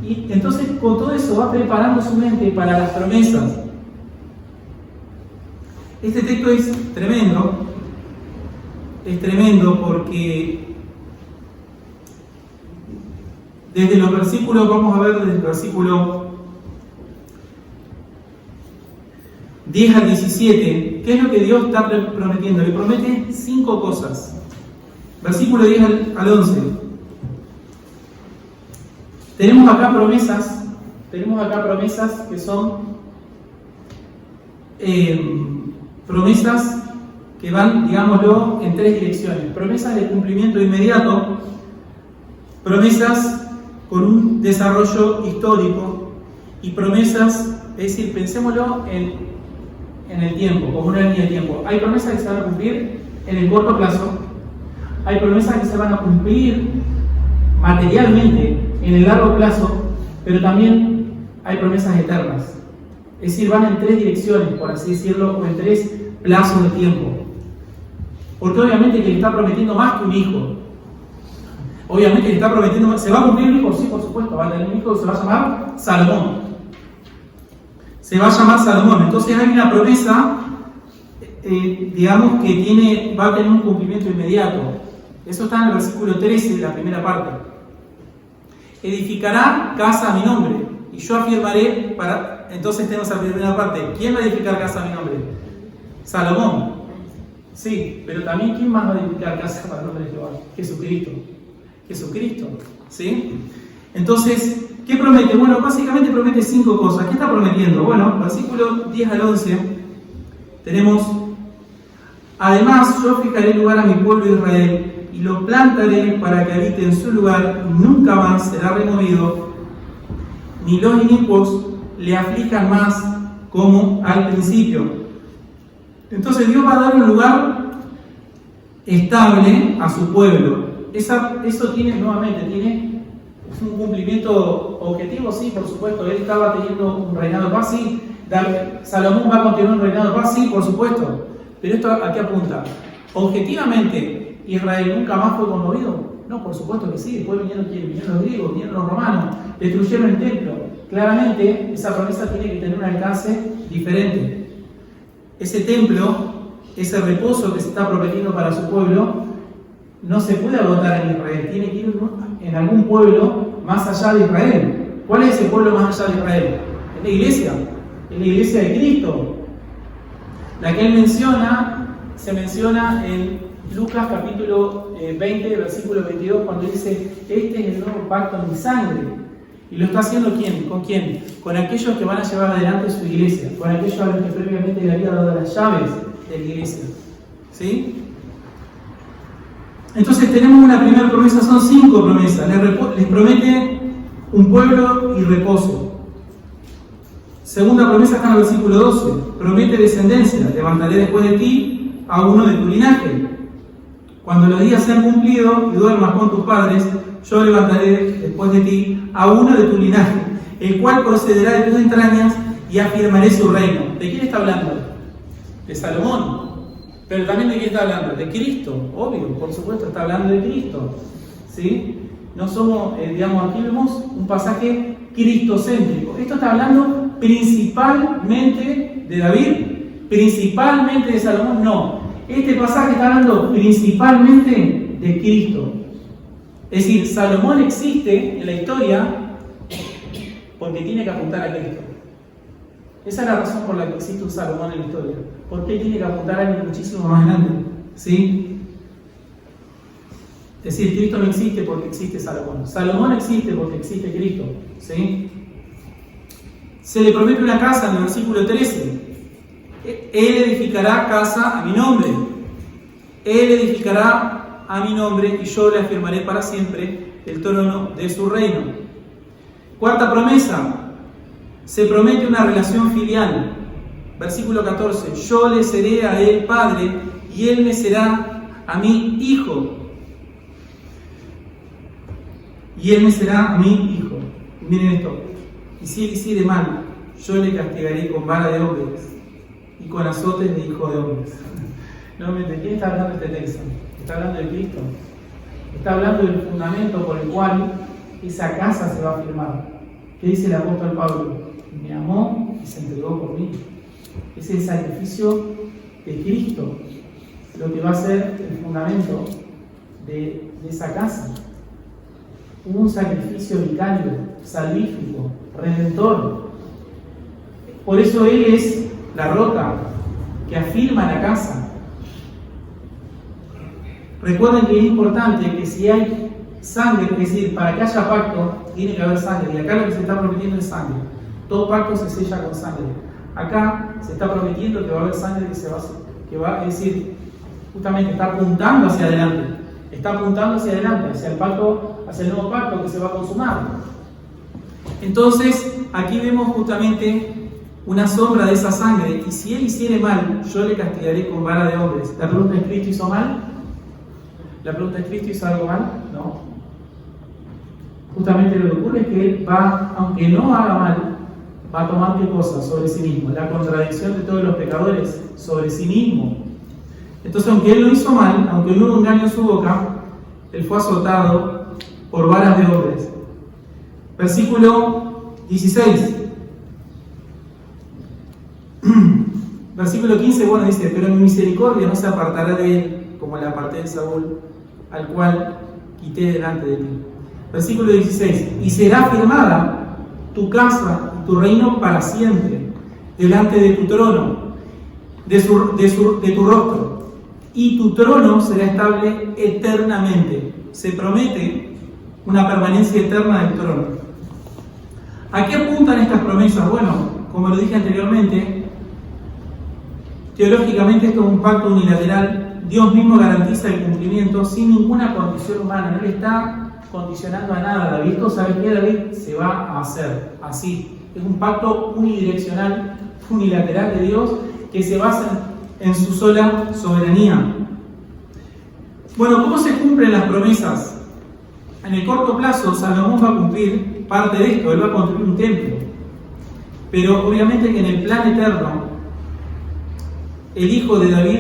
Y entonces con todo eso va preparando su mente para las promesas. Este texto es tremendo porque desde los versículos, vamos a ver desde el versículo 10 al 17, ¿qué es lo que Dios está prometiendo? Le promete 5 cosas. Versículo 10 al 11. Tenemos acá promesas que son promesas que van, digámoslo, en 3 direcciones. Promesas de cumplimiento inmediato, promesas con un desarrollo histórico y promesas, es decir, pensémoslo en el tiempo, como una línea de tiempo. Hay promesas que se van a cumplir en el corto plazo, hay promesas que se van a cumplir materialmente en el largo plazo, pero también hay promesas eternas. Es decir, van en 3 direcciones, por así decirlo, o en 3 plazos de tiempo. Porque obviamente que le está prometiendo más que un hijo. Obviamente que le está prometiendo, ¿se va a cumplir un hijo? Sí, por supuesto, va a tener un hijo que se va a llamar Salomón. Se va a llamar Salomón. Entonces hay una promesa, digamos, que va a tener un cumplimiento inmediato. Eso está en el versículo 13, la primera parte. Edificará casa a mi nombre. y yo afirmaré para... Entonces tenemos la primera parte. ¿Quién va a edificar casa a mi nombre? Salomón. Sí, pero también ¿quién más va a edificar casa para el nombre de Jehová? Jesucristo. Jesucristo. ¿Sí? Entonces, ¿qué promete? Bueno, básicamente promete 5 cosas. ¿Qué está prometiendo? Bueno, versículo 10 al 11 tenemos: además, yo fijaré lugar a mi pueblo Israel y lo plantaré para que habite en su lugar y nunca más será removido, ni los inicuos le aflijan más como al principio. Entonces Dios va a dar un lugar estable a su pueblo. Eso tiene, nuevamente, tiene un cumplimiento objetivo, sí, por supuesto. Él estaba teniendo un reinado de paz, sí. Salomón va a continuar un reinado de paz, sí, por supuesto. Pero esto ¿a qué apunta? Objetivamente, ¿Israel nunca más fue conmovido? No, por supuesto que sí. Después vinieron los griegos, vinieron los romanos, destruyeron el templo. Claramente, esa promesa tiene que tener un alcance diferente. Ese templo, ese reposo que se está prometiendo para su pueblo, no se puede agotar en Israel. Tiene que ir en algún pueblo más allá de Israel. ¿Cuál es ese pueblo más allá de Israel? Es la iglesia. Es la iglesia de Cristo. La que él menciona, se menciona en Lucas capítulo 20, versículo 22, cuando dice: este es el nuevo pacto en mi sangre. ¿Y lo está haciendo quién? ¿Con quién? Con aquellos que van a llevar adelante su iglesia, con aquellos a los que previamente le había dado las llaves de la iglesia. ¿Sí? Entonces tenemos una primera promesa, son 5 promesas. Les promete un pueblo y reposo. Segunda promesa está en el versículo 12. Promete descendencia. Levantaré después de ti a uno de tu linaje. Cuando los días sean cumplidos y duermas con tus padres, yo levantaré después de ti a uno de tu linaje, el cual procederá de tus entrañas y afirmaré su reino. ¿De quién está hablando? De Salomón. Pero también ¿de quién está hablando? De Cristo. Obvio, por supuesto, está hablando de Cristo. ¿Sí? No somos, aquí vemos un pasaje cristocéntrico. Esto está hablando principalmente de David, principalmente de Salomón. No, este pasaje está hablando principalmente de Cristo. Es decir, Salomón existe en la historia porque tiene que apuntar a Cristo. Esa es la razón por la que existe un Salomón en la historia. Porque él tiene que apuntar a alguien muchísimo más grande. ¿Sí? Es decir, Cristo no existe porque existe Salomón. Salomón existe porque existe Cristo. ¿Sí? Se le promete una casa en el versículo 13. Él edificará casa a mi nombre. Él edificará a mi nombre y yo le afirmaré para siempre el trono de su reino. Cuarta promesa. Se promete una relación filial. Versículo 14. Yo le seré a él padre y él me será a mí hijo. Y él me será a mí hijo. Miren esto. Y si él hiciere mal, yo le castigaré con vara de hombres y con azotes de hijo de hombres. Nuevamente, ¿quién está hablando de este texto? Está hablando de Cristo. Está hablando del fundamento por el cual esa casa se va a firmar. ¿Qué dice el apóstol Pablo? Me amó y se entregó por mí. Es el sacrificio de Cristo lo que va a ser el fundamento de esa casa. Un sacrificio vicario, salvífico, redentor. Por eso Él es la roca que afirma la casa. Recuerden que es importante que si hay sangre, es decir, para que haya pacto, tiene que haber sangre. Y acá lo que se está prometiendo es sangre. Todo pacto se sella con sangre. Acá se está prometiendo que va a haber sangre que va, es decir, justamente está apuntando hacia adelante. Está apuntando hacia adelante, hacia el pacto, hacia el nuevo pacto que se va a consumar. Entonces, aquí vemos justamente una sombra de esa sangre. Y si él hiciere mal, yo le castigaré con vara de hombres. La pregunta es: ¿Cristo hizo mal? La pregunta es: ¿Cristo hizo algo mal? No. Justamente lo que ocurre es que él va, aunque no haga mal, va a tomar qué cosa sobre sí mismo. La contradicción de todos los pecadores sobre sí mismo. Entonces, aunque él no hizo mal, aunque no hubo engaño en su boca, él fue azotado por varas de hombres. Versículo 16. Versículo 15, bueno, dice: pero mi misericordia no se apartará de él, como la aparté de Saúl, al cual quité delante de mí. Versículo 16. Y será firmada tu casa y tu reino para siempre, delante de tu trono, de tu rostro, y tu trono será estable eternamente. Se promete una permanencia eterna del trono. ¿A qué apuntan estas promesas? Bueno, como lo dije anteriormente, teológicamente esto es un pacto unilateral. Dios mismo garantiza el cumplimiento sin ninguna condición humana, no le está condicionando a nada. David, ¿tú sabes qué, David? Se va a hacer así. Es un pacto unidireccional, unilateral de Dios, que se basa en su sola soberanía. Bueno, ¿cómo se cumplen las promesas? En el corto plazo, Salomón va a cumplir parte de esto, él va a construir un templo. Pero obviamente que en el plan eterno, el Hijo de David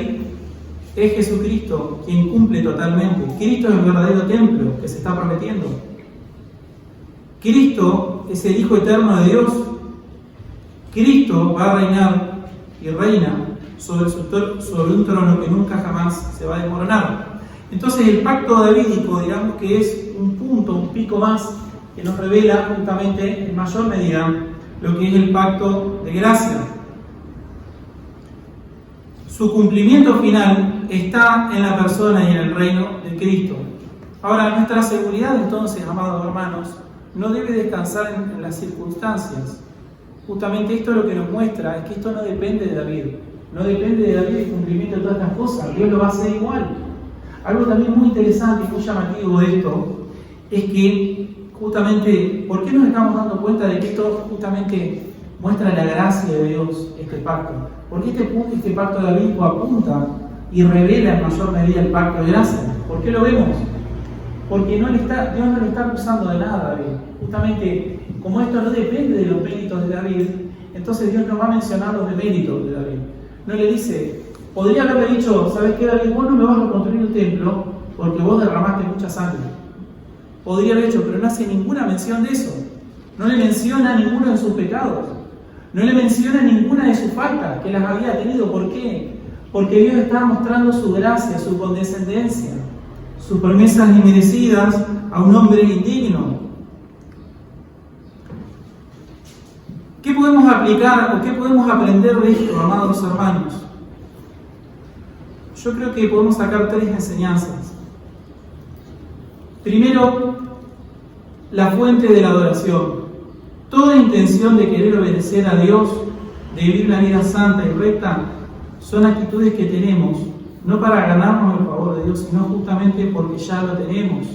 es Jesucristo, quien cumple totalmente. Cristo es el verdadero templo que se está prometiendo. Cristo es el Hijo eterno de Dios. Cristo va a reinar y reina sobre un trono que nunca jamás se va a desmoronar. Entonces el pacto davídico, digamos que es un punto, un pico más, que nos revela justamente en mayor medida lo que es el pacto de gracia. Su cumplimiento final está en la persona y en el reino de Cristo. Ahora, nuestra seguridad entonces, amados hermanos, no debe descansar en las circunstancias. Justamente esto lo que nos muestra es que esto no depende de David. No depende de David el cumplimiento de todas estas cosas. Dios lo va a hacer igual. Algo también muy interesante y muy llamativo de esto es que justamente, ¿por qué nos estamos dando cuenta de que esto justamente muestra la gracia de Dios, este pacto? Porque este pacto davídico apunta y revela en mayor medida el pacto de gracia. ¿Por qué lo vemos? Porque Dios no le está acusando de nada a David. Justamente, como esto no depende de los méritos de David, entonces Dios no va a mencionar los méritos de David. No le dice, podría haberle dicho, ¿sabes qué, David? Vos no me vas a construir un templo porque vos derramaste mucha sangre. Podría haber hecho, pero no hace ninguna mención de eso. No le menciona ninguno de sus pecados. No le menciona ninguna de sus faltas que las había tenido. ¿Por qué? Porque Dios estaba mostrando su gracia, su condescendencia, sus promesas inmerecidas a un hombre indigno. ¿Qué podemos aplicar o qué podemos aprender de esto, amados hermanos? Yo creo que podemos sacar 3 enseñanzas. Primero, la fuente de la adoración. Toda intención de querer obedecer a Dios, de vivir una vida santa y recta, son actitudes que tenemos, no para ganarnos el favor de Dios, sino justamente porque ya lo tenemos.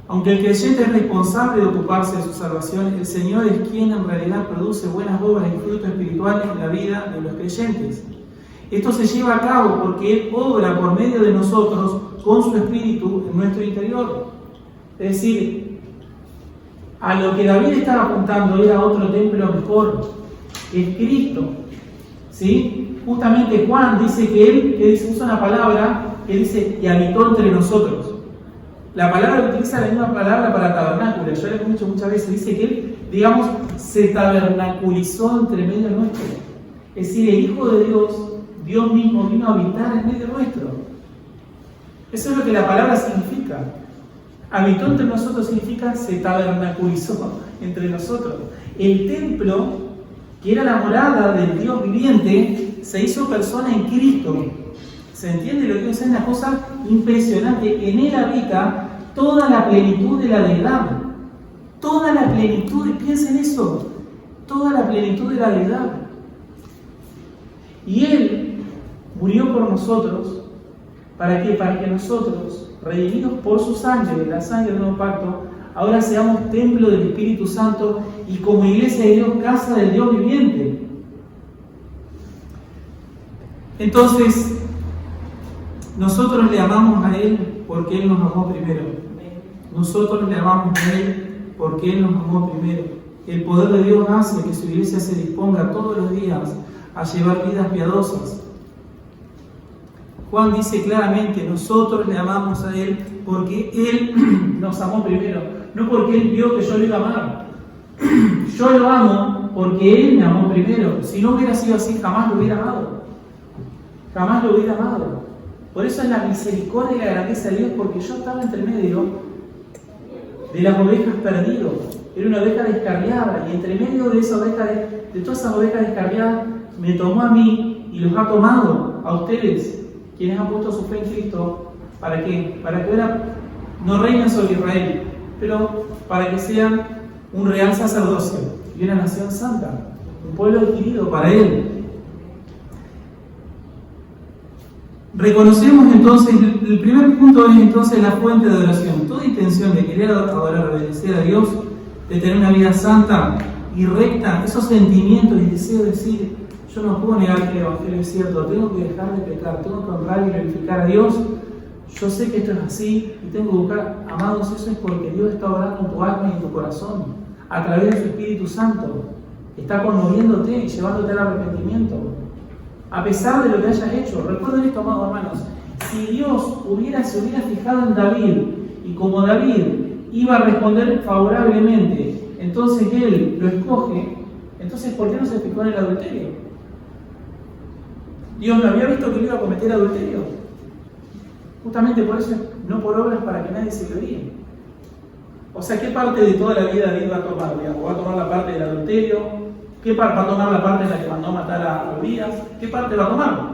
Aunque el creyente es responsable de ocuparse de su salvación, el Señor es quien en realidad produce buenas obras y frutos espirituales en la vida de los creyentes. Esto se lleva a cabo porque Él obra por medio de nosotros con su Espíritu en nuestro interior. Es decir, a lo que David estaba apuntando era otro templo mejor, es Cristo. ¿Sí? Justamente Juan dice que él usa una palabra que dice que habitó entre nosotros. La palabra que utiliza la misma palabra para tabernáculo. Yo le he dicho muchas veces, dice que él, digamos, se tabernaculizó entre medio nuestro. Es decir, el Hijo de Dios, Dios mismo vino a habitar en medio nuestro. Eso es lo que la palabra significa. Habitó entre nosotros significa se tabernaculizó entre nosotros. El templo, que era la morada del Dios viviente, se hizo persona en Cristo. ¿Se entiende lo que es una cosa impresionante? En Él habita toda la plenitud de la deidad. Toda la plenitud, piensen eso, toda la plenitud de la deidad. Y Él murió por nosotros. ¿Para qué? Para que nosotros, redimidos por su sangre, la sangre del nuevo pacto, ahora seamos templo del Espíritu Santo y como iglesia de Dios, casa del Dios viviente. Entonces, nosotros le amamos a Él porque Él nos amó primero. Nosotros le amamos a Él porque Él nos amó primero. El poder de Dios hace que su iglesia se disponga todos los días a llevar vidas piadosas. Juan dice claramente, nosotros le amamos a Él porque Él nos amó primero, no porque Él vio que yo lo iba a amar. Yo lo amo porque Él me amó primero. Si no hubiera sido así, jamás lo hubiera amado. Jamás lo hubiera amado. Por eso es la misericordia y la grandeza de Dios, porque yo estaba entre medio de las ovejas perdidas. era una oveja descarriada, y entre medio de esa oveja, de todas esas ovejas descarriadas, me tomó a mí y los ha tomado a ustedes, quienes han puesto su fe en Cristo. ¿Para qué? Para que ahora no reinen sobre Israel, pero para que sean un real sacerdocio y una nación santa, un pueblo adquirido para Él. Reconocemos entonces, el primer punto es entonces la fuente de adoración. Toda intención de querer adorar, obedecer a Dios, de tener una vida santa y recta, esos sentimientos y deseos de decir, yo no puedo negar que el Evangelio es cierto, tengo que dejar de pecar, tengo que honrar y glorificar a Dios. Yo sé que esto es así y tengo que buscar, amados, eso es porque Dios está obrando en tu alma y en tu corazón, a través de su Espíritu Santo. Está conmoviéndote y llevándote al arrepentimiento. A pesar de lo que hayas hecho, recuerden esto, amados hermanos, si Dios se hubiera fijado en David, y como David iba a responder favorablemente, entonces Él lo escoge, entonces ¿por qué no se fijó en el adulterio? Dios no había visto que él iba a cometer adulterio. Justamente por eso, no por obras para que nadie se gloríe. O sea, ¿qué parte de toda la vida David va a tomar? Digamos, ¿va a tomar la parte del adulterio? ¿Qué parte va a tomar la parte en la que mandó matar a Urias? ¿Qué parte va a tomar?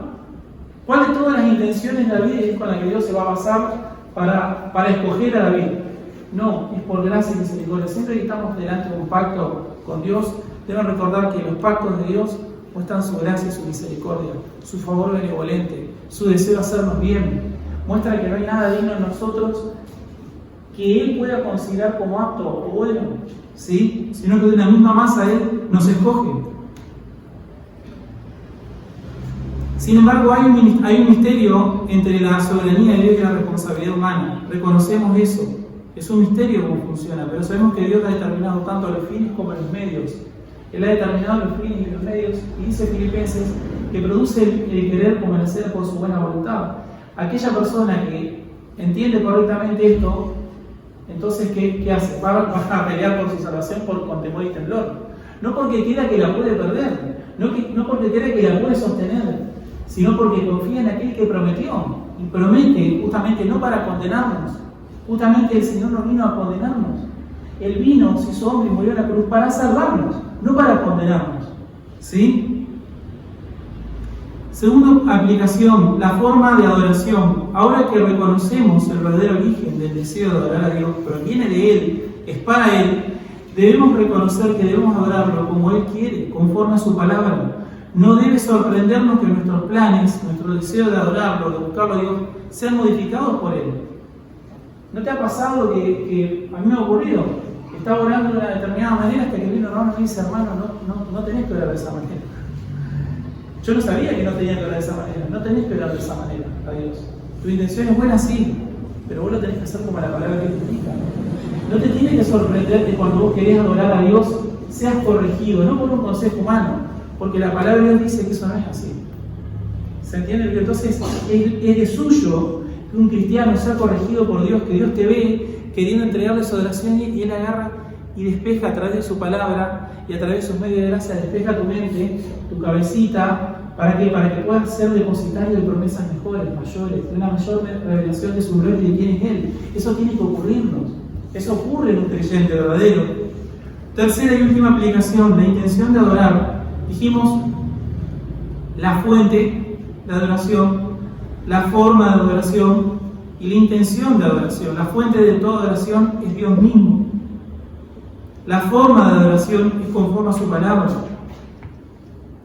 ¿Cuál de todas las intenciones de David es con la que Dios se va a basar para escoger a David? No, es por gracia y misericordia. Siempre que estamos delante de un pacto con Dios, deben recordar que los pactos de Dios muestran su gracia y su misericordia, su favor benevolente, su deseo de hacernos bien. Muestra que no hay nada digno en nosotros que Él pueda considerar como apto o bueno, ¿sí? Sino que de una misma masa Él nos escoge. Sin embargo, hay un misterio entre la soberanía de Dios y la responsabilidad humana. Reconocemos eso. Es un misterio cómo funciona, pero sabemos que Dios ha determinado tanto los fines como los medios. Él ha determinado los fines y los medios, y dice Filipenses que produce el querer como el hacer por su buena voluntad. Aquella persona que entiende correctamente esto, entonces, ¿qué hace? Va a pelear por su salvación con temor y temblor. No porque quiera que la puede perder, no porque quiera que la puede sostener, sino porque confía en aquel que prometió. Y promete justamente no para condenarnos. Justamente el Señor no vino a condenarnos. Él vino, se hizo hombre y murió en la cruz para salvarnos, no para condenarnos. ¿Sí? Segunda aplicación, la forma de adoración. Ahora que reconocemos el verdadero origen del deseo de adorar a Dios, proviene de Él, es para Él, debemos reconocer que debemos adorarlo como Él quiere, conforme a su palabra. No debe sorprendernos que nuestros planes, nuestro deseo de adorarlo, de buscarlo a Dios, sean modificados por Él. ¿No te ha pasado lo que a mí me ha ocurrido? Estaba orando de una determinada manera hasta que vino un hermano y me dice, hermano, no tenés que orar de esa manera. Yo no sabía que no tenía que orar de esa manera. No tenés que orar de esa manera a Dios. Tu intención es buena, sí, pero vos lo tenés que hacer como la palabra que te indica. No te tiene que sorprender que cuando vos querés adorar a Dios seas corregido, no por un consejo humano, porque la palabra de Dios dice que eso no es así. ¿Se entiende? Entonces es de suyo que un cristiano sea corregido por Dios, que Dios te ve queriendo entregarle su adoración y Él agarra y despeja a través de su palabra y a través de sus medios de gracia, despeja tu mente, tu cabecita, ¿para qué? Para que puedas ser depositario de promesas mejores, mayores, de una mayor revelación de su gloria y de quién es Él. Eso tiene que ocurrirnos. Eso ocurre en un creyente verdadero. Tercera y última aplicación, la intención de adorar. Dijimos la fuente de adoración, la forma de adoración y la intención de adoración. La fuente de toda adoración es Dios mismo. La forma de adoración es conforme a su palabra.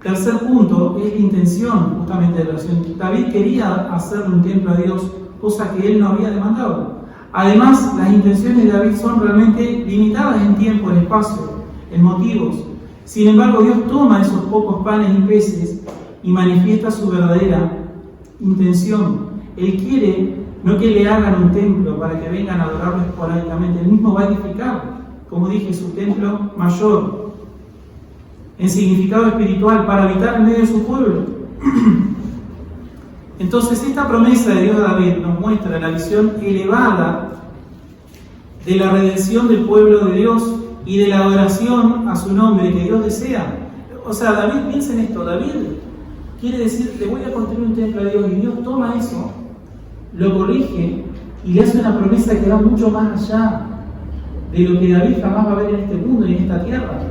Tercer punto es la intención justamente de adoración. David quería hacerle un templo a Dios, cosa que él no había demandado. Además, las intenciones de David son realmente limitadas en tiempo, en espacio, en motivos. Sin embargo, Dios toma esos pocos panes y peces y manifiesta su verdadera intención. Él quiere no que le hagan un templo para que vengan a adorarlo esporádicamente. Él mismo va a edificar, como dije, su templo mayor, en significado espiritual, para habitar en medio de su pueblo. Entonces, esta promesa de Dios a David nos muestra la visión elevada de la redención del pueblo de Dios y de la adoración a su nombre que Dios desea. O sea, David, piensa en esto, David quiere decir, le voy a construir un templo a Dios, y Dios toma eso, lo corrige y le hace una promesa que va mucho más allá. de lo que David jamás va a ver en este mundo y en esta tierra.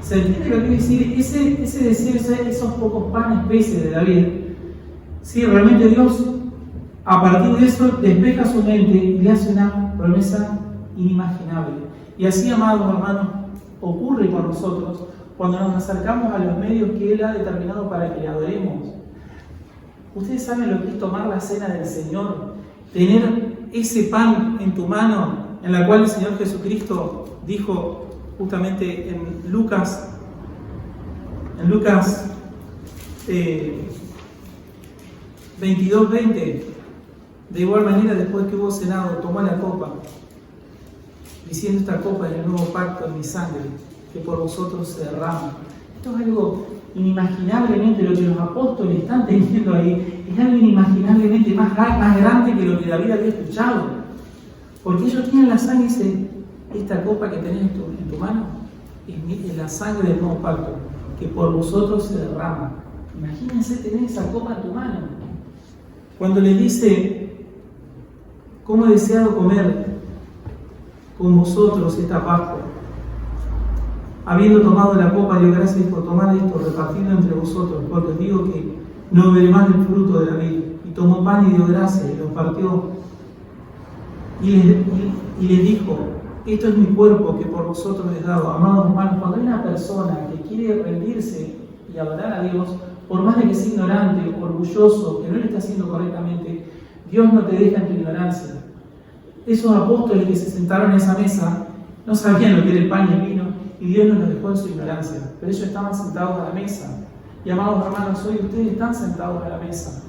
¿Se entiende lo que quiere decir? Ese deseo, esos pocos panes, peces de David. Sí, realmente Dios, a partir de eso, despeja su mente y le hace una promesa inimaginable. Y así, amados hermanos, ocurre con nosotros cuando nos acercamos a los medios que Él ha determinado para que le adoremos. Ustedes saben lo que es tomar la cena del Señor, tener ese pan en tu mano, en la cual el Señor Jesucristo dijo justamente en Lucas 22:20, de igual manera, después que hubo cenado, tomó la copa, diciendo: esta copa es el nuevo pacto en mi sangre, que por vosotros se derrama. Esto es algo inimaginablemente, lo que los apóstoles están teniendo ahí, es algo inimaginablemente más grande que lo que David había escuchado. Porque ellos tienen la sangre y dicen: esta copa que tenés en tu mano es la sangre del nuevo pacto, que por vosotros se derrama. Imagínense tener esa copa en tu mano. Cuando le dice: ¿cómo he deseado comer con vosotros esta Pascua? Habiendo tomado la copa, dio gracias por tomar esto, repartirlo entre vosotros, porque os digo que no beberé más del fruto de la vid. Y tomó pan y dio gracias, y lo partió, y les dijo: esto es mi cuerpo que por vosotros es dado. Amados hermanos, cuando hay una persona que quiere rendirse y adorar a Dios, por más de que sea ignorante, orgulloso, que no lo está haciendo correctamente, Dios no te deja en tu ignorancia. Esos apóstoles que se sentaron en esa mesa no sabían lo que era el pan y el vino, y Dios no los dejó en su ignorancia, pero ellos estaban sentados a la mesa. Y amados hermanos, hoy ustedes están sentados a la mesa.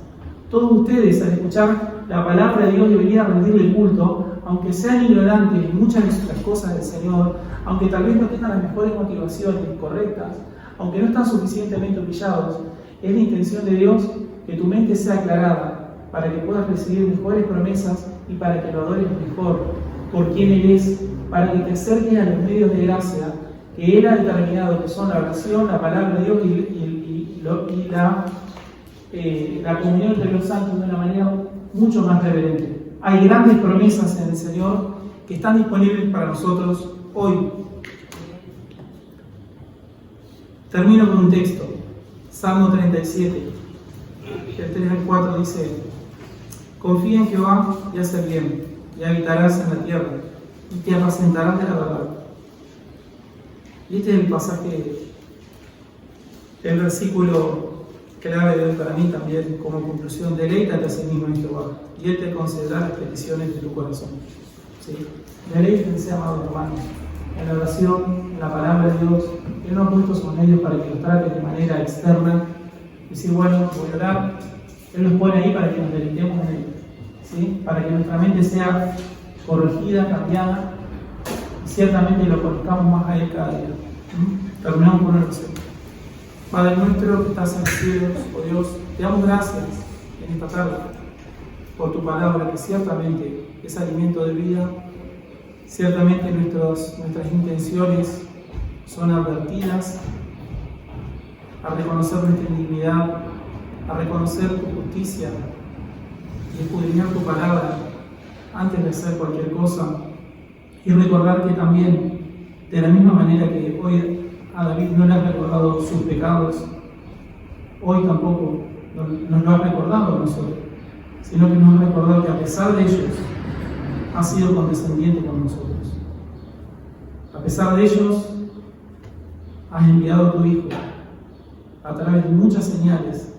Todos ustedes, al escuchar la palabra de Dios, deberían rendirle culto, aunque sean ignorantes en muchas de las cosas del Señor, aunque tal vez no tengan las mejores motivaciones correctas, aunque no están suficientemente humillados. Es la intención de Dios que tu mente sea aclarada para que puedas recibir mejores promesas y para que lo adores mejor por quien Él es, para que te acerques a los medios de gracia que Él ha determinado, que son la oración, la palabra de Dios y la comunión entre los santos de una manera mucho más reverente. Hay grandes promesas en el Señor que están disponibles para nosotros hoy. Termino con un texto, Salmo 37, del 3 al 4 dice: confía en Jehová y haz el bien, y habitarás en la tierra, y te apacentarás de la verdad. Y este es el pasaje, el versículo clave de hoy para mí también, como conclusión: deleítate a sí mismo en Jehová, y Él te concederá las peticiones de tu corazón. ¿Sí? Deleítense, amados hermanos, en la oración, en la palabra de Dios. Él no ha puesto sus medios para que los trate de manera externa. Decir, bueno, voy a orar. Él nos pone ahí para que nos deleitemos en Él, ¿sí? Para que nuestra mente sea corregida, cambiada, y ciertamente lo conozcamos más a Él cada día. Terminamos con una oración. Padre nuestro que estás en los cielos, oh Dios, te damos gracias en esta tarde por tu palabra, que ciertamente es alimento de vida. Ciertamente nuestras intenciones son advertidas a reconocer nuestra indignidad, a reconocer tu justicia y escudriñar tu palabra antes de hacer cualquier cosa, y recordar que también, de la misma manera que hoy a David no le has recordado sus pecados, hoy tampoco nos lo has recordado a nosotros, sino que nos has recordado que a pesar de ellos has sido condescendiente con nosotros. A pesar de ellos has enviado a tu Hijo a través de muchas señales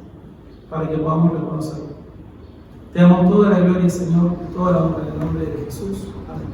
para que podamos reconocerlo. Te damos toda la gloria, Señor, toda la honra en el nombre de Jesús. Amén.